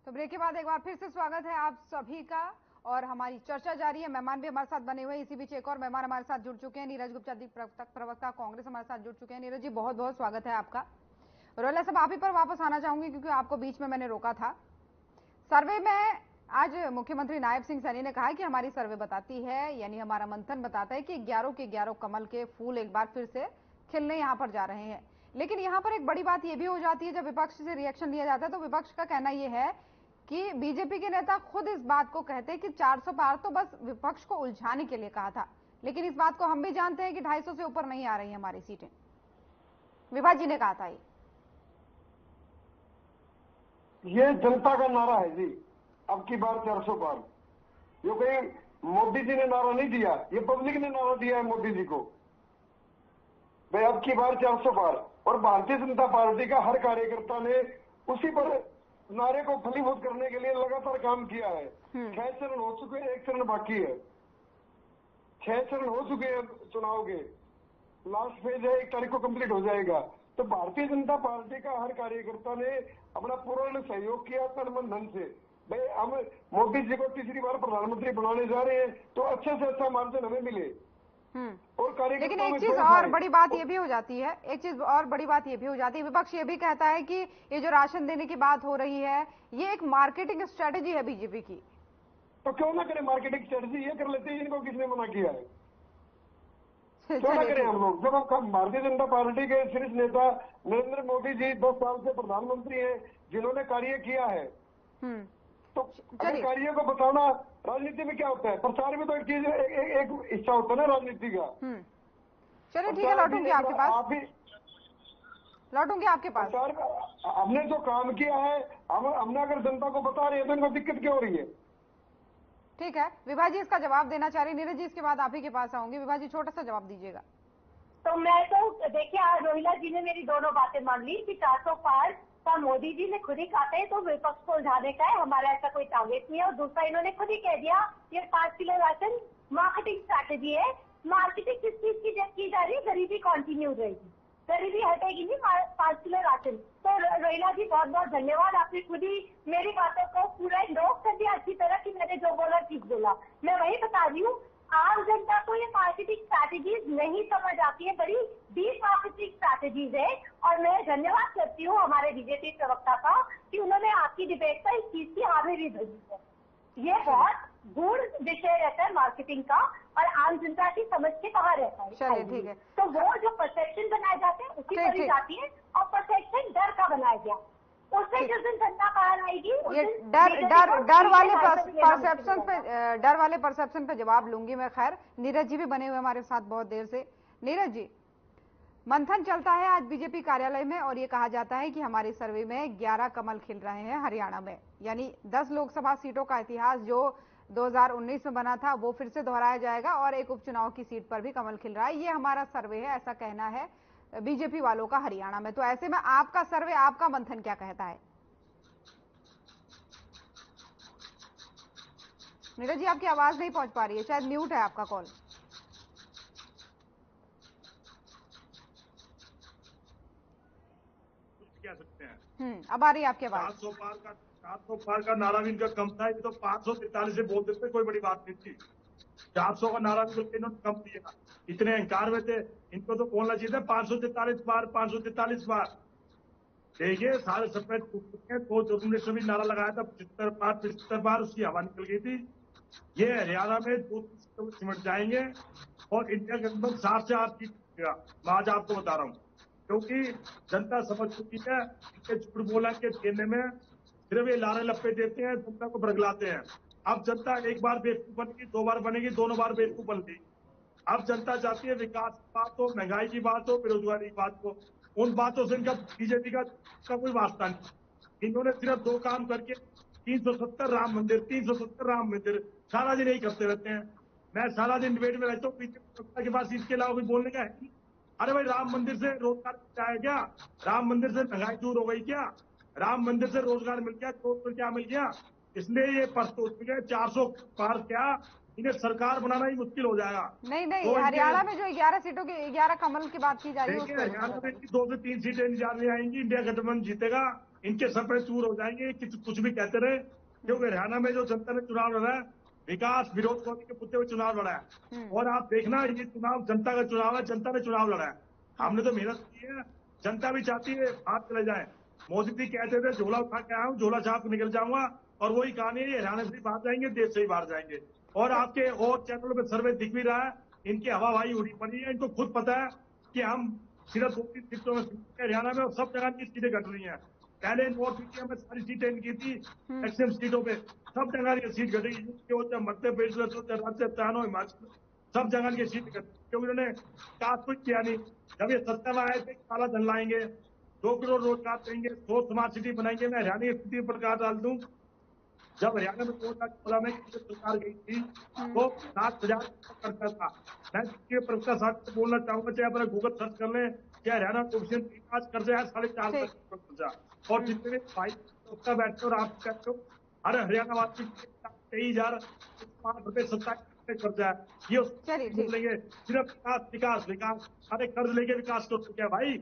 तो ब्रेक के बाद एक बार फिर से स्वागत है आप सभी का और हमारी चर्चा जारी है। मेहमान भी हमारे साथ बने हुए हैं। इसी बीच एक और मेहमान हमारे साथ जुड़ चुके हैं, नीरज गुप्ता जी, प्रवक्ता कांग्रेस, हमारे साथ जुड़ चुके हैं। नीरज जी, बहुत बहुत स्वागत है आपका। रोला साहब, आप ही पर वापस आना चाहूंगी क्योंकि आपको बीच में मैंने रोका था। सर्वे में आज मुख्यमंत्री नायब सिंह सैनी ने कहा कि हमारी सर्वे बताती है, यानी हमारा मंथन बताता है कि 11 के 11 कमल के फूल एक बार फिर से खिलने यहां पर जा रहे हैं। लेकिन यहां पर एक बड़ी बात यह भी हो जाती है, जब विपक्ष से रिएक्शन लिया जाता है तो विपक्ष का कहना यह है कि बीजेपी के नेता खुद इस बात को कहते हैं कि 400 पार तो बस विपक्ष को उलझाने के लिए कहा था, लेकिन इस बात को हम भी जानते हैं कि 250 से ऊपर नहीं आ रही हमारी सीटें। विभा जी ने कहा था ये जनता का नारा है जी, अब की बार 400 पार। ये कोई मोदी जी ने नारा नहीं दिया, ये पब्लिक ने नारा दिया है मोदी जी को, भाई अब की बार 400 पार। और भारतीय जनता पार्टी का हर कार्यकर्ता ने उसी पर नारे को फलीभूत करने के लिए लगातार काम किया है। 6 चरण हो चुके हैं, 1 चरण बाकी है। 6 चरण हो चुके हैं चुनाव के, लास्ट फेज है, 1 तारीख को कंप्लीट हो जाएगा। तो भारतीय जनता पार्टी का हर कार्यकर्ता ने अपना पूर्ण सहयोग किया तन मन धन से। भाई हम मोदी जी को तीसरी बार प्रधानमंत्री बनाने जा रहे हैं तो अच्छे से अच्छा मार्जिन हमें मिले। और लेकिन एक चीज और बड़ी बात ये भी हो जाती है, एक चीज और बड़ी बात ये भी हो जाती है, विपक्ष ये भी कहता है कि ये जो राशन देने की बात हो रही है ये एक मार्केटिंग स्ट्रेटेजी है बीजेपी की। तो क्यों ना करें मार्केटिंग स्ट्रेटेजी, ये कर लेते हैं, इनको किसने मना किया है? क्यों ना करें हम लोग। जब हम भारतीय जनता पार्टी के शीर्ष नेता नरेंद्र मोदी जी 10 साल से प्रधानमंत्री हैं, जिन्होंने कार्य किया है, तो कार्यों को बताना राजनीति में क्या होता है? प्रचार में तो एक चीज, एक हिस्सा होता है ना राजनीति का। चलिए ठीक है, लौटूंगी आपके पास, आप भी लौटूंगी आपके पास। सर, हमने जो काम किया है, हमने अगर जनता को बता रहे हैं तो इनको दिक्कत क्यों हो रही है? ठीक है, विभा जी इसका जवाब देना चाह रही। नीरज जी इसके बाद आप ही के पास आऊंगी। विभा जी छोटा सा जवाब दीजिएगा। तो मैं तो देखिए, आज रोहिला जी ने मेरी दोनों बातें मान ली कि 400 पार का मोदी जी ने खुद ही कहा है, तो विपक्ष को उलझाने का है, हमारा ऐसा कोई टारगेट नहीं है। और दूसरा इन्होंने खुद ही कह दिया ये 5 किलो राशन मार्केटिंग स्ट्रैटेजी है। मार्केटिंग किस चीज की जब की जा रही है? गरीबी कंटिन्यू रहेगी, गरीबी हटेगी नहीं 5 किलो राशन। तो रोहिला जी बहुत बहुत धन्यवाद, आपने खुद ही मेरी बातों को पूरा नोट कर दिया अच्छी तरह कि मैंने जो बोला ठीक बोला। मैं वही बता रही हूँ, आम जनता को ये मार्केटिंग स्ट्रैटेजीज नहीं समझ आती है, बड़ी डीप मार्केटिंग स्ट्रैटेजीज है। और मैं धन्यवाद करती हूँ हमारे बीजेपी प्रवक्ता का कि उन्होंने आपकी डिबेट पर इस चीज की हाजिरी भेजी है। ये बहुत गूढ़ विषय रहता है मार्केटिंग का, और आम जनता की समझ के बाहर रहता है। चलिए ठीक है, तो वो जो परसेप्शन बनाए जाते हैं उसी पर ही जाती है, और परसेप्शन डर का बनाया गया। उससे जिस दिन जनता बाहर आएगी, ये डर वाले परसेप्शन पे जवाब लूंगी मैं। खैर, नीरज जी भी बने हुए हमारे साथ बहुत देर से। नीरज जी, मंथन चलता है आज बीजेपी कार्यालय में और ये कहा जाता है कि हमारे सर्वे में 11 कमल खिल रहे हैं हरियाणा में, यानी 10 लोकसभा सीटों का इतिहास जो 2019 में बना था वो फिर से दोहराया जाएगा और एक उपचुनाव की सीट पर भी कमल खिल रहा है। ये हमारा सर्वे है, ऐसा कहना है बीजेपी वालों का हरियाणा में। तो ऐसे में आपका सर्वे, आपका मंथन क्या कहता है? नीरज जी आपकी आवाज नहीं पहुंच पा रही है, शायद म्यूट है आपका कॉल। कह सकते हैं अब आ रही है आपकी आवाज। 400 पार का नारा भी इनका कम था, ये तो 543 से बोल देते, कोई बड़ी बात नहीं थी। 400 का नारा भी इन्होंने कम दिया, इतने अहंकार में थे। इनको तो बोलना चाहिए था 543 बार, 543 बार। देखिए सारे सफेद तो जो तुमने सभी नारा लगाया था 75 बार, उसकी हवा निकल गई थी। ये हरियाणा में 2 सिमट जाएंगे और इंडिया गठबंधन 7 से 8 सीट जीतेगा। मैं आज आपको बता रहा हूँ, क्योंकि जनता समझ चुकी है कि झूठ बोला के देने में सिर्फ ये लारे लप्पे देते हैं, जनता को बरगलाते हैं। अब जनता एक बार बेवकूफ बनेगी, 2 बार बनेगी, दोनों बार बेवकूफ बन गई। अब जनता चाहती है विकास की बात हो, महंगाई की बात हो, बेरोजगारी की बात हो। उन बातों से इनका बीजेपी का कोई वास्ता नहीं। इन्होंने सिर्फ 2 काम करके 370 राम मंदिर, 370 राम मंदिर सारा दिन यही करते रहते हैं। मैं सारा दिन डिबेट में रहता हूँ, बीजेपी के पास इसके अलावा कोई बोलने का है नहीं। अरे भाई, राम मंदिर से रोजगार मिल जाए क्या? राम मंदिर से महंगाई दूर हो गई क्या? राम मंदिर से रोजगार मिल गया? तो क्या मिल गया? इसलिए ये प्रश्न उठ गए 400 पार क्या, इन्हें सरकार बनाना ही मुश्किल हो जाएगा। नहीं नहीं, हरियाणा में जो 11 सीटों की 11 कमल की बात की जा रही है, हरियाणा में 2 से 3 सीटें निजाने आएंगी, इंडिया गठबंधन जीतेगा, इनके सपने चूर हो जाएंगे। कुछ भी कहते रहे, क्योंकि हरियाणा में जो जनता ने चुनाव लड़ा है, विकास विरोध के मुद्दे पर चुनाव लड़ा है। और आप देखना, ये चुनाव जनता का चुनाव है, जनता ने चुनाव लड़ा है। हमने तो मेहनत की है, जनता भी चाहती है हाथ चले जाए। मोदी जी कहते थे झोला उठा के आया हूँ, झोला छाप निकल जाऊंगा, और वही कहानी है, हरियाणा से बाहर जाएंगे, देश से ही बाहर जाएंगे। और आपके और चैनलों में सर्वे दिख भी रहा है, इनकी हवाबाजी उड़ी पड़ी है। इनको खुद पता है कि हम सिर्फ 2-3 सीटों में हरियाणा में, और सब जगह की सीटें घट रही हैं। पहले नॉर्थ इंडिया में सारी सीटें इनकी थी, मैक्सिमम सीटों पे सब जगह की सीट घटी। मध्य प्रदेश, राजस्थान, हिमाचल, सब जगह की सीट घटी, क्योंकि उन्होंने कुछ किया नहीं। जब ये सत्ता में आए थे, काला धन लाएंगे, 2 करोड़ रोजगार देंगे, 100 स्मार्ट सिटी बनाएंगे। मैं हरियाणा की स्थिति पर प्रकाश डाल दूं, जब हरियाणा में 2016 में सरकार गई थी तो 7,000 करता था। मैं प्रवक्ता साहब से बोलना चाहूंगा, चाहे अपना गूगल सर्च कर लें, क्या हरियाणा कोविड विकास कर्जा है 4.5 लाख कर्जा। और जितने भी भाई प्रवक्ता बैठते और आप कहते हो, अरे हरियाणा वासी 23,005 रुपए 27 कर्जा है। ये बोलेंगे सिर्फ विकास विकास विकास, अरे कर्ज लेके विकास तो क्या भाई?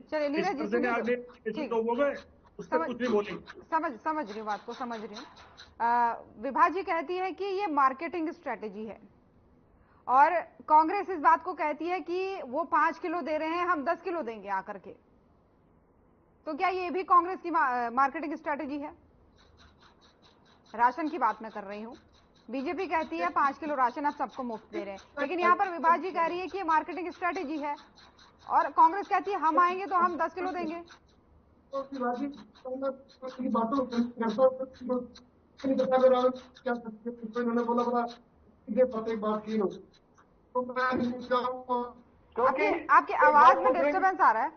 लोग उससे कुछ नहीं बोलेंगे। समझ रही हूँ बात को, समझ रही हूँ। विभा जी कहती है कि ये मार्केटिंग स्ट्रेटेजी है, और कांग्रेस इस बात को कहती है कि वो 5 किलो दे रहे हैं, हम 10 किलो देंगे आकर के। तो क्या ये भी कांग्रेस की मार्केटिंग स्ट्रेटेजी है? राशन की बात मैं कर रही हूँ। बीजेपी कहती है 5 किलो राशन आप सबको मुफ्त दे रहे हैं, लेकिन यहाँ पर विभा जी कह रही है कि ये मार्केटिंग स्ट्रेटेजी है, और कांग्रेस कहती है हम आएंगे तो हम 10 किलो देंगे। उन्होंने बोला बड़ा बात की हो, तो मैं चाहूंगा आपकी आवाज में डिस्टर्बेंस आ रहा है,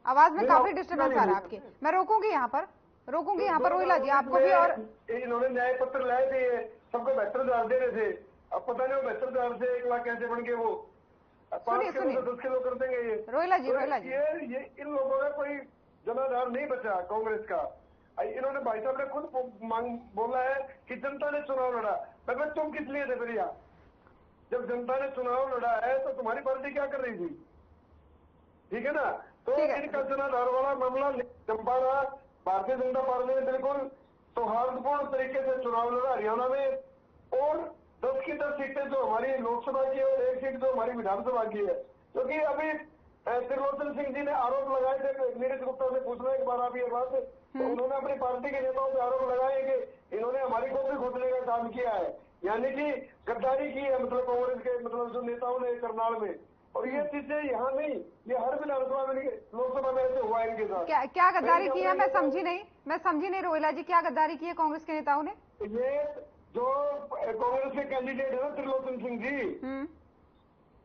आवाज में काफी डिस्टर्बेंस आ रहा है आपकी। मैं रोकूंगी यहाँ पर रोहिला जी आपको भी। और इन्होंने न्याय पत्र लाए थे, सबको 72 हजार दे रहे थे। अब पता नहीं वो 72 हजार से 1 लाख कैसे बन के वो 5 किलो से 10 किलो कर देंगे ये। रोहिला जी ये इन लोगों का कोई जनाधार नहीं बचा कांग्रेस का। इन्होंने भाई साहब ने खुद बोला है कि जनता ने चुनाव लड़ा। मगर तुम किस लिए थे फिर यहाँ? जब जनता ने चुनाव लड़ा है तो तुम्हारी पार्टी क्या कर रही थी? ठीक है ना। तो इनका जनाधार वाला मामला चंपा रहा। भारतीय जनता पार्टी ने बिल्कुल सौहार्दपूर्ण तरीके से चुनाव लड़ा हरियाणा में, और 10 की 10 सीटें जो हमारी लोकसभा की है और 1 सीट जो हमारी विधानसभा की है। क्योंकि अभी त्रिलोचन सिंह जी ने आरोप लगाए थे, नीरज गुप्ता से पूछना एक बार आप ये बात, तो उन्होंने अपनी पार्टी के नेताओं से आरोप लगाए कि इन्होंने हमारी कॉपी खोदने का काम किया है, यानी कि गद्दारी की है, मतलब कांग्रेस के मतलब जो नेताओं ने करनाल में। और ये चीजें यहाँ नहीं, ये हर विधानसभा में लोकसभा में ऐसे हुआ इनके साथ। क्या गद्दारी की है? मैं समझी नहीं रोहिला जी, क्या गद्दारी की है कांग्रेस के नेताओं ने? ये जो कांग्रेस के कैंडिडेट है ना त्रिलोचन सिंह जी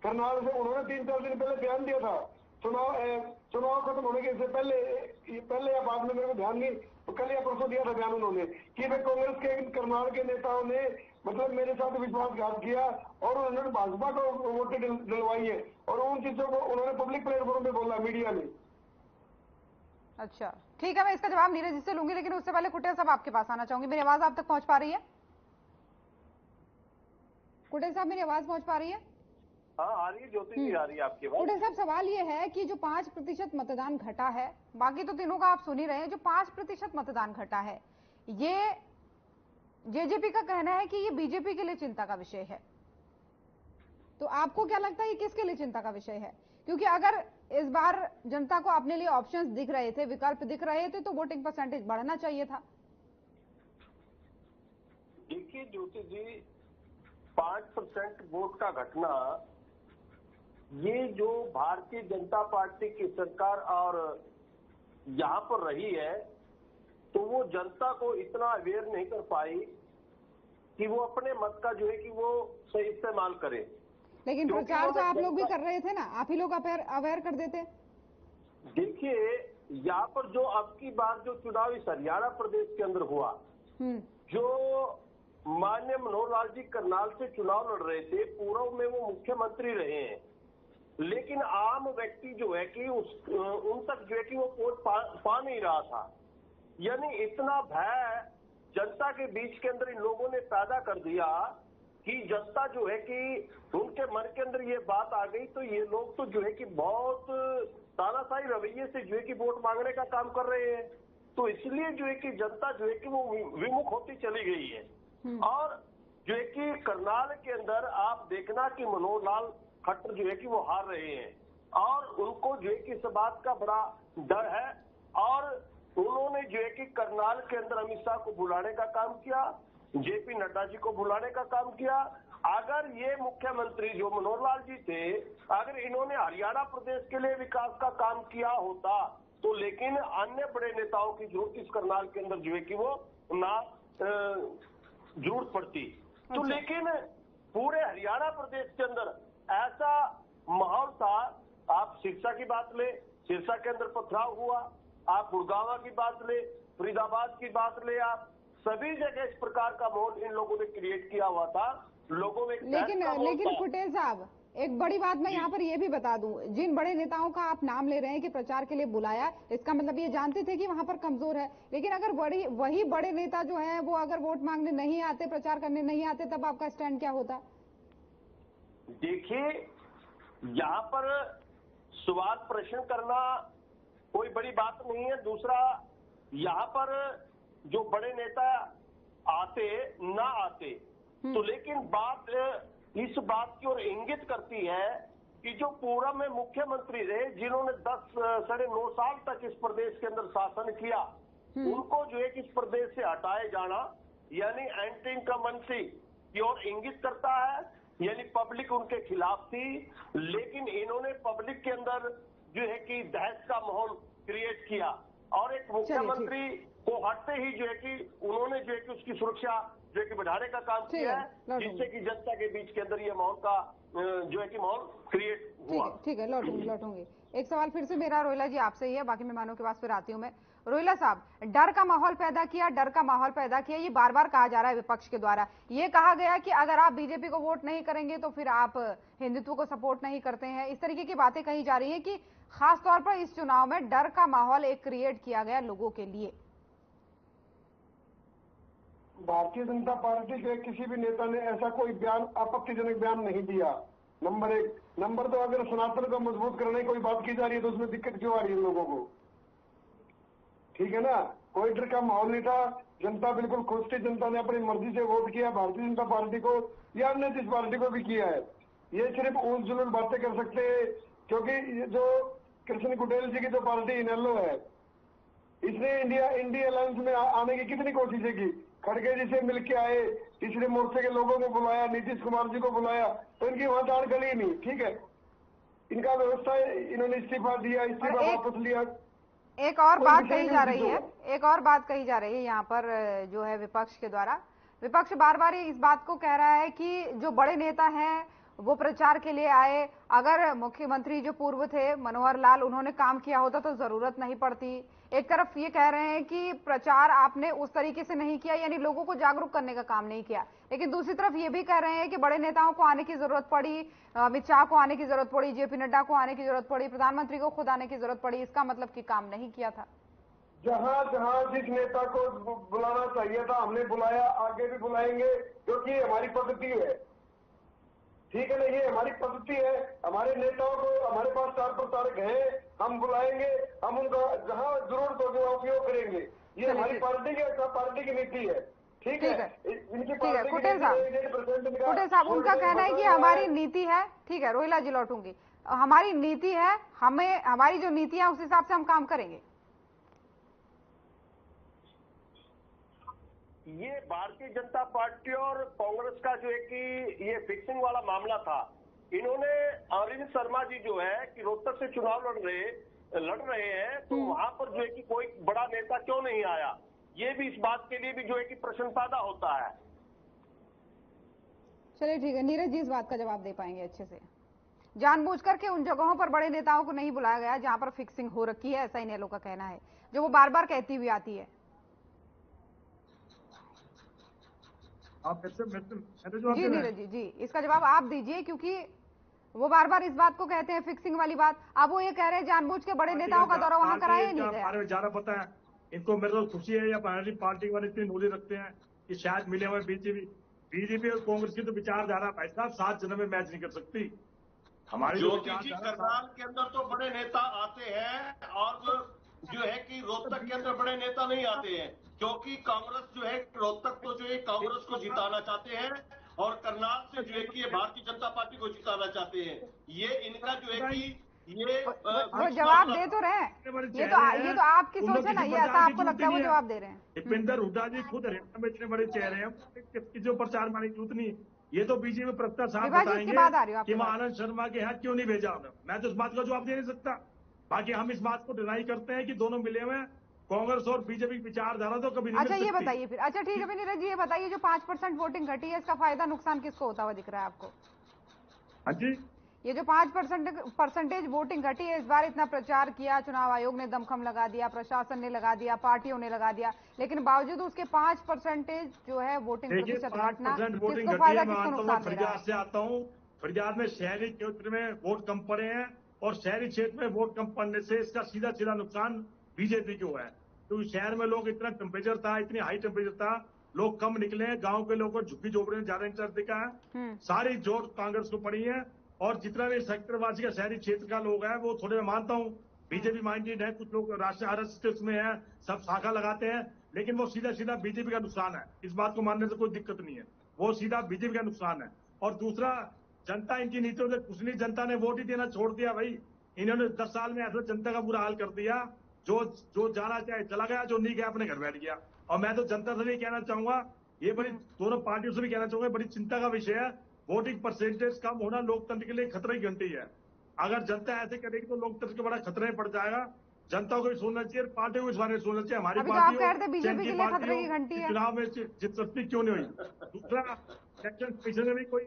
करनाल से, उन्होंने 3-4 दिन पहले बयान दिया था चुनाव खत्म होने के इससे पहले या बाद में, मेरे को ध्यान नहीं, तो कल या परसों दिया था बयान उन्होंने कि वे कांग्रेस के करनाल के नेताओं ने मतलब मेरे साथ विश्वासघात किया और उन्होंने भाजपा को वोटें दिलवाई है, और उन चीजों को उन्होंने पब्लिक प्लेटफॉर्म पे बोला मीडिया में। अच्छा ठीक है, मैं इसका जवाब नीरज जी से लूंगी, लेकिन उससे पहले कुटेल साहब आपके पास आना चाहूंगी। मेरी आवाज आप तक पहुंच पा रही है? कुटेल साहब मेरी आवाज पहुंच पा रही है? हाँ आ रही है ज्योति जी, आ रही है आपकी बात। कुटेल साहब सवाल ये है कि जो 5% मतदान घटा है, बाकी तो तीनों का आप सुन ही रहे हैं, जो 5% मतदान घटा है, ये जेजेपी का कहना है कि ये बीजेपी के लिए चिंता का विषय है। तो आपको क्या लगता है ये किसके लिए चिंता का विषय है? क्योंकि अगर इस बार जनता को अपने लिए ऑप्शंस दिख रहे थे, विकल्प दिख रहे थे, तो वोटिंग परसेंटेज बढ़ना चाहिए था। देखिए ज्योति जी, 5% वोट का घटना, ये जो भारतीय जनता पार्टी की सरकार और यहाँ पर रही है, तो वो जनता को इतना अवेयर नहीं कर पाई कि वो अपने मत का जो है कि वो सही इस्तेमाल करे। लेकिन प्रचार तो आप लोग भी कर रहे थे ना, आप ही लोग अवेयर कर देते। देखिए यहाँ पर जो अब की बार जो चुनाव इस हरियाणा प्रदेश के अंदर हुआ, जो माननीय मनोहर लाल जी करनाल से चुनाव लड़ रहे थे, पूर्व में वो मुख्यमंत्री रहे हैं, लेकिन आम व्यक्ति जो है कि उन तक जो है कि वो वोट पा नहीं रहा था। यानी इतना भय जनता के बीच के अंदर इन लोगों ने पैदा कर दिया कि जनता जो है कि उनके मन के अंदर ये बात आ गई, तो ये लोग तो जो है कि बहुत तानाशाही रवैये से जो है कि वोट मांगने का काम कर रहे हैं। तो इसलिए जो है कि जनता जो है कि वो विमुख होती चली गई है। और जो है कि करनाल के अंदर आप देखना कि मनोहर लाल खट्टर जो है कि वो हार रहे हैं, और उनको जो है कि इस बात का बड़ा डर है, और उन्होंने जो है कि करनाल के अंदर अमित शाह को बुलाने का काम किया, जेपी नड्डा जी को बुलाने का काम किया। अगर ये मुख्यमंत्री जो मनोहर लाल जी थे, अगर इन्होंने हरियाणा प्रदेश के लिए विकास का काम किया होता, तो लेकिन अन्य बड़े नेताओं की जरूरत इस करनाल के अंदर जो है कि वो ना जरूरत पड़ती। तो लेकिन पूरे हरियाणा प्रदेश के अंदर ऐसा माहौल था। आप सिरसा की बात ले, सिरसा के अंदर पथराव हुआ, आप गुड़गांव की बात ले, फरीदाबाद की बात ले, आप सभी जगह इस प्रकार का माहौल इन लोगों ने क्रिएट किया हुआ था। लोगों में लेकिन कुटेल साहब, एक बड़ी बात मैं यहाँ पर ये भी बता दूं, जिन बड़े नेताओं का आप नाम ले रहे हैं कि प्रचार के लिए बुलाया, इसका मतलब ये जानते थे कि वहां पर कमजोर है। लेकिन अगर वही बड़े नेता जो है वो अगर वोट मांगने नहीं आते, प्रचार करने नहीं आते, तब आपका स्टैंड क्या होता? देखिए यहाँ पर सवाल प्रश्न करना कोई बड़ी बात नहीं है। दूसरा, यहाँ पर जो बड़े नेता आते ना आते, तो लेकिन बात इस बात की ओर इंगित करती है कि जो पूर्व में मुख्यमंत्री रहे, जिन्होंने 10-9.5 साल तक इस प्रदेश के अंदर शासन किया, उनको जो है कि इस प्रदेश से हटाए जाना यानी एंटी इनकम्बेंसी की ओर इंगित करता है। यानी पब्लिक उनके खिलाफ थी, लेकिन इन्होंने पब्लिक के अंदर जो है कि दहशत का माहौल क्रिएट किया, और एक मुख्यमंत्री को हटते ही जो है कि उन्होंने जो है कि उसकी सुरक्षा जो है कि बढ़ाने का काम किया है, जिससे कि जनता के बीच के अंदर ये माहौल का जो है कि माहौल क्रिएट हुआ। ठीक है, लौटूंगी। एक सवाल फिर से मेरा रोहिला जी आपसे ही है, बाकी मेहमानों के पास फिर आती हूँ मैं। रोहिला साहब, डर का माहौल पैदा किया, ये बार बार कहा जा रहा है विपक्ष के द्वारा। ये कहा गया कि अगर आप बीजेपी को वोट नहीं करेंगे तो फिर आप हिंदुत्व को सपोर्ट नहीं करते हैं। इस तरीके की बातें कही जा रही है कि खास तौर पर इस चुनाव में डर का माहौल एक क्रिएट किया गया लोगों के लिए। भारतीय जनता पार्टी के किसी भी नेता ने ऐसा कोई बयान, आपत्तिजनक बयान नहीं दिया। नंबर 1। नंबर 2, अगर सनातन को मजबूत करने की कोई बात की जा रही है तो उसमें दिक्कत क्यों आ रही है लोगों को? ठीक है ना, कोई डर का माहौल नहीं था। जनता बिल्कुल खुश थी। जनता ने अपनी मर्जी से वोट किया भारतीय जनता पार्टी को, या अन्य जिस पार्टी को भी किया है। ये सिर्फ ऊल जुलूल बातें कर सकते हैं, क्योंकि ये जो कृष्ण कुटेल जी की जो पार्टी इनेलो है, इसने इंडिया अलायंस में आने की कितनी कोशिशें की। खड़गे जी से मिलके आए, तीसरे मोर्चे के लोगों को बुलाया, नीतीश कुमार जी को बुलाया, तो इनकी वहां जान गली नहीं। ठीक है, इनका व्यवस्था, इन्होंने इस्तीफा दिया, इस्तीफा वापस लिया। एक और बात कही जा रही है यहाँ पर जो है विपक्ष के द्वारा। विपक्ष बार बार इस बात को कह रहा है कि जो बड़े नेता हैं वो प्रचार के लिए आए। अगर मुख्यमंत्री जो पूर्व थे मनोहर लाल, उन्होंने काम किया होता तो जरूरत नहीं पड़ती। एक तरफ ये कह रहे हैं कि प्रचार आपने उस तरीके से नहीं किया, यानी लोगों को जागरूक करने का काम नहीं किया। लेकिन दूसरी तरफ ये भी कह रहे हैं कि बड़े नेताओं को आने की जरूरत पड़ी, अमित शाह को आने की जरूरत पड़ी, जेपी नड्डा को आने की जरूरत पड़ी, प्रधानमंत्री को खुद आने की जरूरत पड़ी। इसका मतलब कि काम नहीं किया था। जहां जिस नेता को बुलाना चाहिए था हमने बुलाया, आगे भी बुलाएंगे, क्योंकि हमारी पद्धति है। ठीक है ना, ये हमारी पद्धति है। हमारे नेताओं को हमारे पास 4 प्रचारक हैं, हम बुलाएंगे, हम उनका जहां जरूरत होगी वहां उपयोग करेंगे। ये हमारी पार्टी की नीति है। ठीक है, इनकी पार्टी कुटेल साहब उनका कहना है कि हमारी नीति है। ठीक है, रोहिला जी लौटूंगी। हमारी नीति है, हमारी जो नीति है उस हिसाब से हम काम करेंगे। ये भारतीय जनता पार्टी और कांग्रेस का जो है कि ये फिक्सिंग वाला मामला था। इन्होंने अरविंद शर्मा जी जो है कि रोहतक से चुनाव लड़ रहे हैं, तो वहां पर जो है कि कोई बड़ा नेता क्यों नहीं आया, ये भी इस बात के लिए भी जो है कि प्रश्न पैदा होता है। चलिए ठीक है, नीरज जी इस बात का जवाब दे पाएंगे अच्छे से। जानबूझकर के उन जगहों पर बड़े नेताओं को नहीं बुलाया गया जहां पर फिक्सिंग हो रखी है, ऐसा इनेलो का कहना है, जो वो बार बार कहती हुई आती है। आप जी नीरज जी, इसका जवाब आप दीजिए, क्योंकि वो बार बार इस बात को कहते हैं फिक्सिंग वाली बात। अब वो ये कह रहे हैं जानबूझ के बड़े नेताओं का दौरा वहां कराया नहीं गया। ज्यादा पता है इनको, मेरे को खुशी है या पार्टी वाले इतनी नॉलेज रखते हैं कि शायद मिले हुए बीजेपी और कांग्रेस की तो विचारधारा भाई साहब 7 जन्म में मैच नहीं कर सकती। हमारी ज्योति जी, करनाल के अंदर तो बड़े नेता आते हैं और जो है कि रोहतक के अंदर बड़े नेता नहीं आते हैं, क्योंकि कांग्रेस जो है रोहतक को जो है कांग्रेस को जिताना चाहते हैं और करनाल से जो है कि ये भारतीय जनता पार्टी को जिताना चाहते हैं। ये इनका जो है कि ये वो जवाब दे तो रहे हैं। ये तो आपकी सोच है ना, ये ऐसा आपको लगता है वो जवाब दे रहे हैं। दीपेंद्र हुड्डा जी खुद हरियाणा में इतने बड़े चेहरे हैं, किसकी जो प्रचार मानी जरूरत नहीं। ये तो बीजेपी प्रवक्ता साहब बताएंगे कि मैं आनंद शर्मा के यहाँ क्यों नहीं भेजा। मैं तो इस बात का जवाब दे नहीं सकता। बाकी हम इस बात को डिनाई करते हैं कि दोनों मिले हुए कांग्रेस और बीजेपी विचारधारा तो कभी नहीं। अच्छा ये बताइए फिर, अच्छा ठीक है नीरज जी, ये बताइए जो 5% वोटिंग घटी है, इसका फायदा नुकसान किसको होता हुआ दिख रहा है आपको? हाँ जी, ये जो 5% वोटिंग घटी है, इस बार इतना प्रचार किया, चुनाव आयोग ने दमखम लगा दिया, प्रशासन ने लगा दिया, पार्टियों ने लगा दिया, लेकिन बावजूद उसके 5% जो है वोटिंग प्रतिशत घटना, किसको फायदा किसको नुकसान दे रहा है? से आता हूँ, फरियाद में शहरी क्षेत्र में वोट कम पड़े हैं और शहरी क्षेत्र में वोट कम पड़ने से इसका सीधा नुकसान बीजेपी को है। तो शहर में लोग इतना टेम्परेचर था, इतनी हाई टेम्परेचर था, लोग कम निकले हैं, गांव के लोगों को झुग्गी झोपड़ी में ज्यादा इंटरेस्ट दिखा है। सारी जोर कांग्रेस को पड़ी है और जितना भी सेक्टरवासी का शहरी क्षेत्र का लोग है वो थोड़े मैं मानता हूँ बीजेपी माइंडेड है, कुछ लोग राष्ट्रीय आरएसएस में है, सब शाखा लगाते हैं, लेकिन वो सीधा बीजेपी का नुकसान है। इस बात को मानने से कोई दिक्कत नहीं है, वो सीधा बीजेपी का नुकसान है। और दूसरा, जनता इनकी नीतियों से कुछ नहीं, जनता ने वोट ही देना छोड़ दिया भाई। इन्होंने 10 साल में ऐसा जनता का बुरा हाल कर दिया, जो जाना चाहे चला गया, जो नहीं गया अपने घर बैठ गया। और मैं तो जनता से भी कहना चाहूंगा, ये बड़ी दोनों पार्टियों से भी कहना चाहूंगा, बड़ी चिंता का विषय है। वोटिंग परसेंटेज कम होना लोकतंत्र के लिए खतरे की घंटी है। अगर जनता ऐसे करेगी तो लोकतंत्र के बड़ा खतरे में पड़ जाएगा। जनता को भी सोचना चाहिए, पार्टियों को इस बारे में सोचना चाहिए। हमारी पार्टी चुनाव में जित सकती क्यों नहीं हुई। दूसरा, इलेक्शन कमीशन ने भी कोई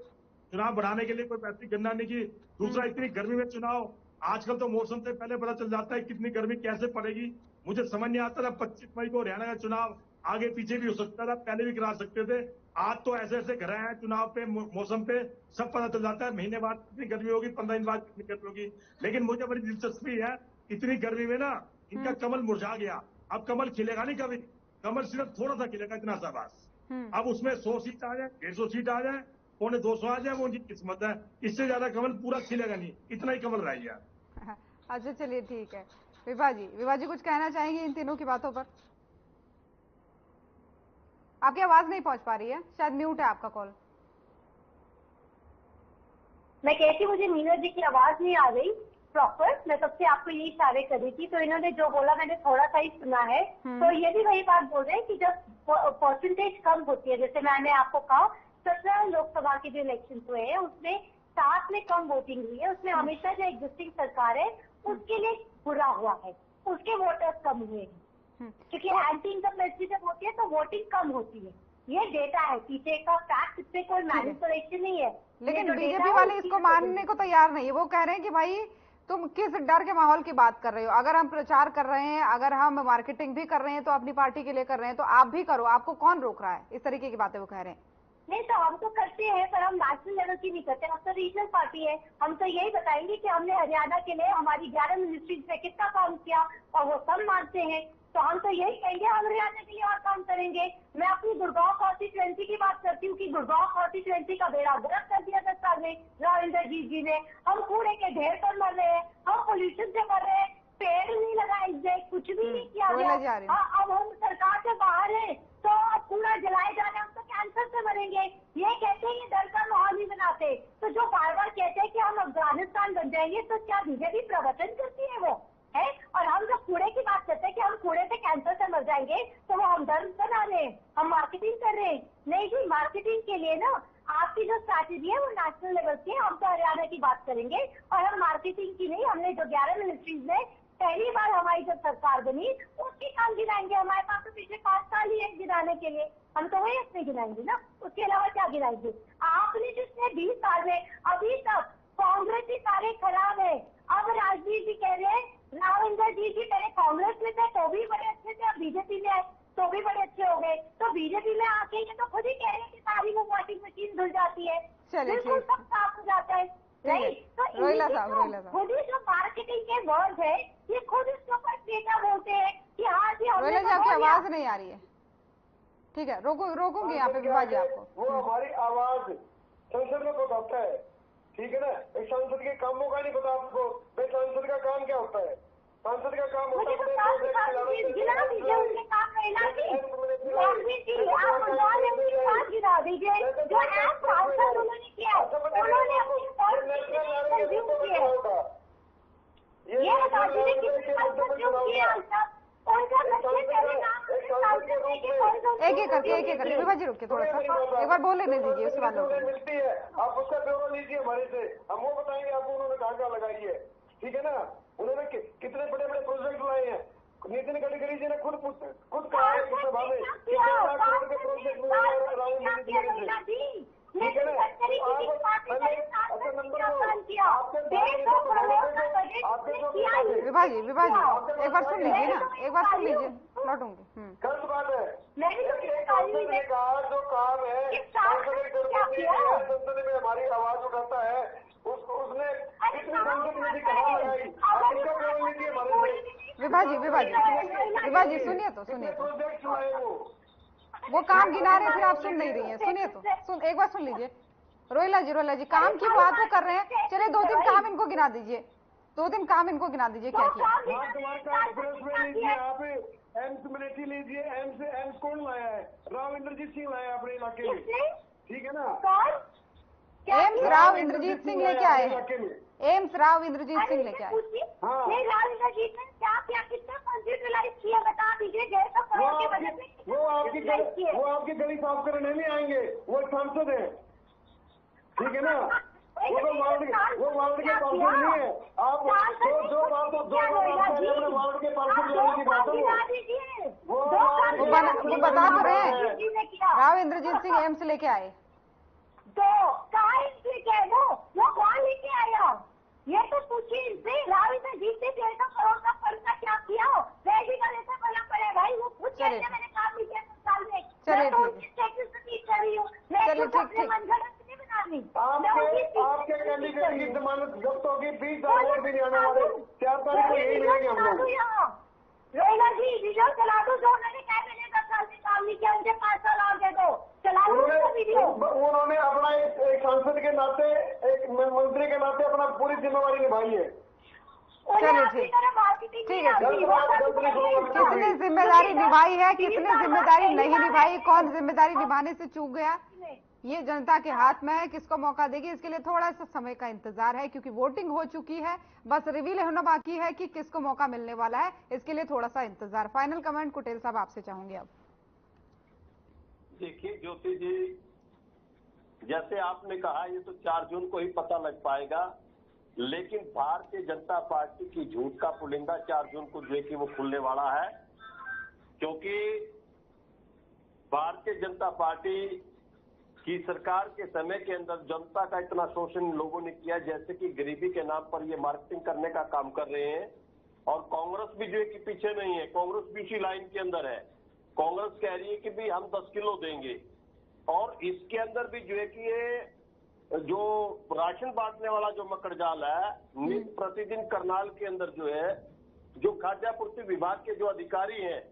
चुनाव बढ़ाने के लिए कोई पैसे गणना नहीं की। दूसरा, इतनी गर्मी में चुनाव, आजकल तो मौसम से पहले पता चल जाता है कितनी गर्मी कैसे पड़ेगी। मुझे समझ नहीं आता था 25 मई को हरियाणा का चुनाव आगे पीछे भी हो सकता था, पहले भी करा सकते थे। आज तो ऐसे ऐसे घर हैं चुनाव पे, मौसम पे सब पता चल जाता है, महीने बाद कितनी गर्मी होगी, 15 दिन बाद कितनी गर्मी होगी। लेकिन मुझे बड़ी दिलचस्पी है, इतनी गर्मी में ना इनका कमल मुरझा गया। अब कमल खिलेगा नहीं कभी, कमल सिर्फ थोड़ा सा खिलेगा, इतना सा बस। अब उसमें 100 सीट आ जाए, 150 सीट आ जाए, 250 आ जाए, वो उनकी किस्मत है। इससे ज्यादा कमल पूरा खिलेगा नहीं, इतना ही कमल रह गया। अच्छा चलिए ठीक है। विभा जी कुछ कहना चाहेंगे इन तीनों की बातों पर? आपकी आवाज नहीं पहुंच पा रही है, शायद म्यूट है आपका कॉल। मैं कहती मुझे नीरज जी की आवाज नहीं आ रही प्रॉपर, मैं तब से आपको यही इशारे कर रही थी, तो इन्होंने जो बोला मैंने थोड़ा सा ही सुना है। तो ये भी वही बात बोल रहे हैं कि जब परसेंटेज कम होती है, जैसे मैंने आपको कहा 17 लोकसभा के जो इलेक्शन हुए हैं उसमें 7 में कम वोटिंग हुई है, उसमें हमेशा जो एग्जिस्टिंग सरकार है उसके लिए बुरा हुआ है, उसके वोटर्स कम हुए हैं, क्योंकि एंटी इनकम्बेंसी जब होती है तो वोटिंग कम होती है। ये डेटा है, पीछे का फैक्ट, इस पे कोई मैनिपुलेशन नहीं है। लेकिन बीजेपी वाले इसको मानने को तैयार नहीं है। वो कह रहे हैं कि भाई तुम किस डर के माहौल की बात कर रहे हो? अगर हम प्रचार कर रहे हैं, अगर हम मार्केटिंग भी कर रहे हैं तो अपनी पार्टी के लिए कर रहे हैं, तो आप भी करो, आपको कौन रोक रहा है? इस तरीके की बातें वो कह रहे हैं। नहीं तो हम तो करते हैं, पर हम नेशनल लेवल की नहीं करते, हम तो रीजनल पार्टी है। हम तो यही बताएंगे कि हमने हरियाणा के लिए हमारी 11 मिनिस्ट्रीज में कितना काम किया और वो सब मानते हैं, तो हम तो यही कहेंगे हम हरियाणा के लिए और काम करेंगे। मैं अपनी गुड़गांव कॉन्स्टिट्यूएंसी की बात करती हूँ कि गुड़गांव कॉन्स्टिट्यूएंसी का बेड़ा गर्क कर दिया 10 साल में राव इंद्रजीत जी ने। हम कूड़े के ढेर पर मर रहे हैं, हम पोल्यूशन से मर रहे हैं, पेड़ नहीं लगाए गए, कुछ भी नहीं किया गया। अब हम सरकार से बाहर है तो अब कूड़ा जलाए जा रहे हैं, हम तो कैंसर से मरेंगे। ये कहते हैं ये डर का माहौल नहीं बनाते, तो जो बार बार कहते हैं कि हम अफगानिस्तान बन जाएंगे, तो क्या बीजेपी प्रवचन करती है वो है? और हम जब कूड़े की बात करते हैं कि हम कूड़े से कैंसर से मर जाएंगे, तो वो हम डर बना रहे हैं, हम मार्केटिंग कर रहे हैं। नहीं जी, मार्केटिंग के लिए ना आपकी जो स्ट्रैटेजी है वो नेशनल लेवल की है, हम तो हरियाणा की बात करेंगे। और हम मार्केटिंग की नहीं, हमने जो 11 मिनिस्ट्रीज में पहली बार हमारी जब सरकार बनी उसकी काम गिनाएंगे। हमारे पास तो पिछले 5 साल ही है गिनाने के लिए, हम तो वही अपने गिनाएंगे ना, उसके अलावा क्या गिनाएंगे? आपने जिसने 20 साल में अभी तक कांग्रेस की कार्य खराब है। अब राजनीति जी कह रहे हैं राव इंद्रजीत जी पहले कांग्रेस में थे तो भी बड़े अच्छे थे, अब बीजेपी में आए तो भी बड़े अच्छे हो गए, तो बीजेपी में आके ये तो खुद ही कह रहे हैं कि सारी वो वोटिंग मशीन धुल जाती है, बिल्कुल सब साफ हो जाता है। नहीं तो खुद ही जो मार्केटिंग के वर्ड है ये खुद इसके ऊपर डेटा बोलते हैं कि हाँ जी हमने आपकी आवाज नहीं आ रही है। ठीक है, रोकूंगी यहाँ पे विभा जी आपको। वो हमारी आवाज संसद में बताता है, ठीक है ना? एक सांसद के कामों का नहीं पता आपको, भाई सांसद का काम क्या होता है? सांसद का काम होता है एक एक करके विभा जी रुकिए थोड़ा सा, एक बार बोल लेने दीजिए उसके बाद मिलती है। आप उसका ब्यौरा लीजिए हमारे से, हम वो बताएंगे आपको उन्होंने कहाँ लगाई है, ठीक है ना? उन्होंने कितने बड़े बड़े प्रोजेक्ट लाए हैं। नितिन गडकरी जी ने खुद कहा है सभा में कि 10 लाख करोड़ के प्रोजेक्ट ठीक है ना? विभा जी एक बार सुन लीजिए ना, एक बार सुन लीजिए, लौटूंगी। गलत बात है। ने कहा जो काम है संसद में हमारी आवाज उठाता है, उसने कितनी संसद में कहा लगाई, आप इसका केवल लीजिए हमारे। विभा जी सुनिए तो वो काम गिना रहे थे, आप सुन नहीं रही है, सुनिए तो एक बार सुन लीजिए। रोहिला जी काम की बात वो कर रहे हैं, चलिए 2-3 काम इनको गिना दीजिए, 2-3 काम इनको गिना दीजिए क्या किया। आप एम्स मिलिट्री लीजिए, एम्स कौन लाया है? राव इंद्रजीत सिंह लाया अपने इलाके में, ठीक है ना? एम्स राव इंद्रजीत सिंह लेके आए, एम्स राव इंद्रजीत सिंह लेके आए। नहीं, राव इंद्रजीत ने क्या कितना कंप्यूटराइज किया बता दीजिए। वो आपकी गली साफ करने नहीं आएंगे, वो सांसद है, ठीक है ना? वो वार्ड के पार्षद नहीं है। आप दो बार वार्ड के पार्षद लाने की बात है, वो बता तो रहे हैं। राव इंद्रजीत सिंह एम्स लेके आए, तो कहा ठीक है वो कौन लेके आया? ये तो पूछिए इनसे। रावी में जीते 150 करोड़ का फंड का क्या किया हो? मेडिकल ऐसा करना पड़े भाई। वो खुद कहते हैं मैंने काम नहीं किया 7 साल में। मैं तो उनकी स्टेटस कर रही हूँ। मैं तो अपने मनगढ़ंत नहीं बना रही। आपके कैंडिडेट की जमानत जब्त होगी, 20 साल और भी नहीं आने वाले। 4 तारीख को यही मिलेंगे हम लोग। रोहिला जी वीडियो चला दो। जो उन्होंने कहा मैंने 10 साल से काम नहीं किया, मुझे 5 साल और दे दो। चला दो वीडियो। उन्होंने अपना एक सांसद के नाते, एक मंत्री के नाते अपना पूरी जिम्मेवारी निभाई है। चलिए ठीक है। किसने जिम्मेदारी निभाई है, किसने जिम्मेदारी नहीं निभाई, कौन जिम्मेदारी निभाने से चूक गया, ये जनता के हाथ में है। किसको मौका देगी इसके लिए थोड़ा सा समय का इंतजार है, क्योंकि वोटिंग हो चुकी है। बस रिवील होना बाकी है कि किसको मौका मिलने वाला है, इसके लिए थोड़ा सा इंतजार। फाइनल कमेंट कुटेल साहब आपसे चाहूंगे अब। देखिए ज्योति जी, जैसे आपने कहा ये तो 4 जून को ही पता लग पाएगा, लेकिन भारतीय जनता पार्टी की झूठ का पुलिंदा 4 जून को जो है कि वो खुलने वाला है। क्योंकि भारतीय जनता पार्टी की सरकार के समय के अंदर जनता का इतना शोषण लोगों ने किया, जैसे कि गरीबी के नाम पर ये मार्केटिंग करने का काम कर रहे हैं। और कांग्रेस भी जो है कि पीछे नहीं है, कांग्रेस भी इसी लाइन के अंदर है। कांग्रेस कह रही है कि भाई हम 10 किलो देंगे, और इसके अंदर भी जो है कि ये जो राशन बांटने वाला जो मकड़जाल है, नित्य प्रतिदिन करनाल के अंदर जो है, जो खाद्य आपूर्ति विभाग के जो अधिकारी हैं,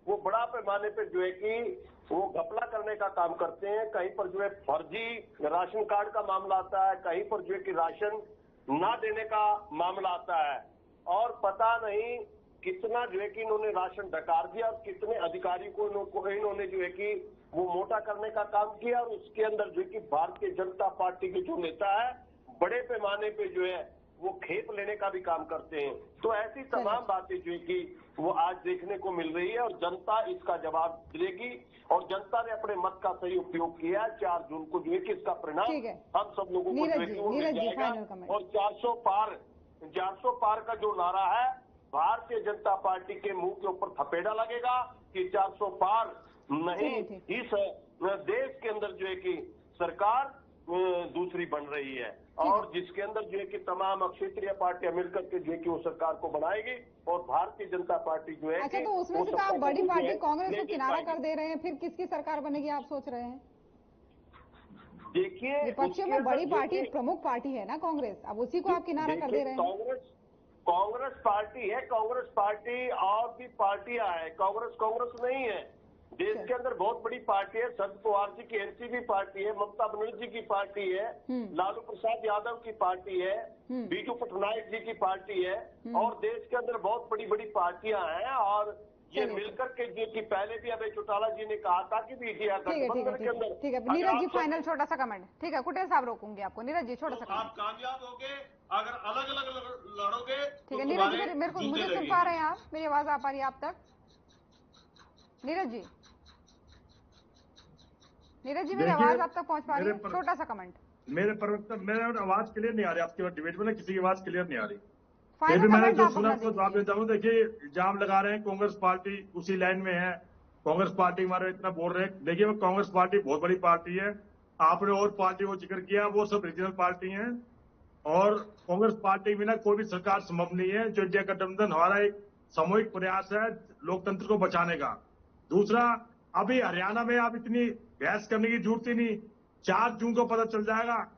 वो बड़ा पैमाने पर जो है कि वो घपला करने का काम करते हैं। कहीं पर जो है फर्जी राशन कार्ड का मामला आता है, कहीं पर जो है कि राशन ना देने का मामला आता है, और पता नहीं कितना जो है कि इन्होंने राशन डकार दिया और कितने अधिकारी को इन्होंने जो है कि वो मोटा करने का काम किया। और उसके अंदर जो है कि भारतीय जनता पार्टी के जो नेता है बड़े पैमाने पे जो है वो खेप लेने का भी काम करते हैं। तो ऐसी तमाम बातें जो है कि वो आज देखने को मिल रही है, और जनता इसका जवाब देगी। और जनता ने अपने मत का सही उपयोग किया। 4 जून को जो है कि इसका परिणाम हम सब लोगों को जो है कि वो मिल जाएगा। और 400 पार का जो नारा है, भारतीय जनता पार्टी के मुंह के ऊपर थपेड़ा लगेगा कि 400 पार नहीं। इस देश के अंदर जो है कि सरकार दूसरी बन रही है, और जिसके अंदर जो है कि तमाम क्षेत्रीय पार्टियां मिलकर के जो है कि वो सरकार को बनाएगी, और भारतीय जनता पार्टी जो है। अच्छा, तो उसमें से आप बड़ी पार्टी कांग्रेस को किनारा कर दे रहे हैं, फिर किसकी सरकार बनेगी आप सोच रहे हैं? देखिए विपक्षों में बड़ी पार्टी, प्रमुख पार्टी है ना कांग्रेस, अब उसी को आप किनारा कर दे रहे हैं। कांग्रेस पार्टी है, कांग्रेस पार्टी और भी पार्टियां है, कांग्रेस नहीं है। देश के अंदर बहुत बड़ी पार्टी है। शरद पवार जी की एनसीपी पार्टी है, ममता बनर्जी की पार्टी है, लालू प्रसाद यादव की पार्टी है, बीजू पटनायक जी की पार्टी है, और देश के अंदर बहुत बड़ी बड़ी पार्टियां हैं। और ये मिलकर के जो कि पहले भी अभय चौटाला जी ने कहा था कि इंडिया गठबंधन के अंदर। ठीक है नीरज जी, फाइनल छोटा सा कमेंट। ठीक है कुटेल साहब रोकूंगी आपको। नीरज जी छोटा सा कमेंट। आप कामयाब होगे अगर अलग अलग लड़ोगे। ठीक है नीरज जी, मेरे को मुझे सुन पा रहे हैं आप? मेरी आवाज आ पा रही है आप तक? नीरज जी मेरी आवाज आप तक पहुंच पा रही है? छोटा सा कमेंट। मेरे आवाज क्लियर नहीं आ रही आपकी डिबेट में, किसी की आवाज क्लियर नहीं आ रही। फिर भी मैंने जो सुना उसको जवाब देता हूँ। देखिए इल्जाम लगा रहे हैं कांग्रेस पार्टी उसी लाइन में है, कांग्रेस पार्टी हमारे इतना बोल रहे हैं। देखिए वो कांग्रेस पार्टी बहुत बड़ी पार्टी है। आपने और पार्टी को जिक्र किया, वो सब रीजनल पार्टी है, और कांग्रेस पार्टी बिना कोई भी सरकार संभव नहीं है। जो इंडिया गठबंधन हमारा एक सामूहिक प्रयास है लोकतंत्र को बचाने का। दूसरा, अभी हरियाणा में आप इतनी बहस करने की जरूरत ही नहीं। 4 जून को पता चल जाएगा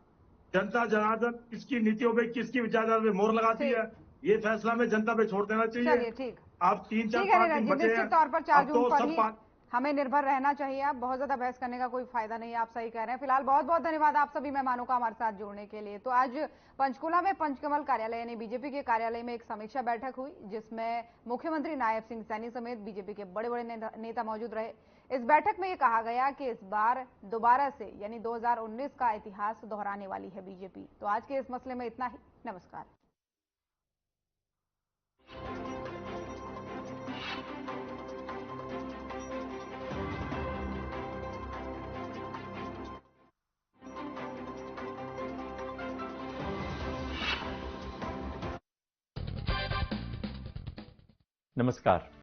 जनता जनार्दन किसकी नीतियों पे, किसकी विचारधारा पे मोहर लगाती है। ये फैसला में जनता पे छोड़ देना चाहिए। ठीक, आप 3-4 दिन बचे हैं, तौर पर 4 जून पर ही सब हमें निर्भर रहना चाहिए। आप बहुत ज्यादा बहस करने का कोई फायदा नहीं है, आप सही कह रहे हैं। फिलहाल बहुत बहुत धन्यवाद आप सभी मेहमानों का हमारे साथ जुड़ने के लिए। तो आज पंचकुला में पंचकमल कार्यालय यानी बीजेपी के कार्यालय में एक समीक्षा बैठक हुई, जिसमें मुख्यमंत्री नायब सिंह सैनी समेत बीजेपी के बड़े बड़े नेता मौजूद रहे। इस बैठक में ये कहा गया कि इस बार दोबारा से यानी 2019 का इतिहास दोहराने वाली है बीजेपी। तो आज के इस मसले में इतना ही। नमस्कार। नमस्कार।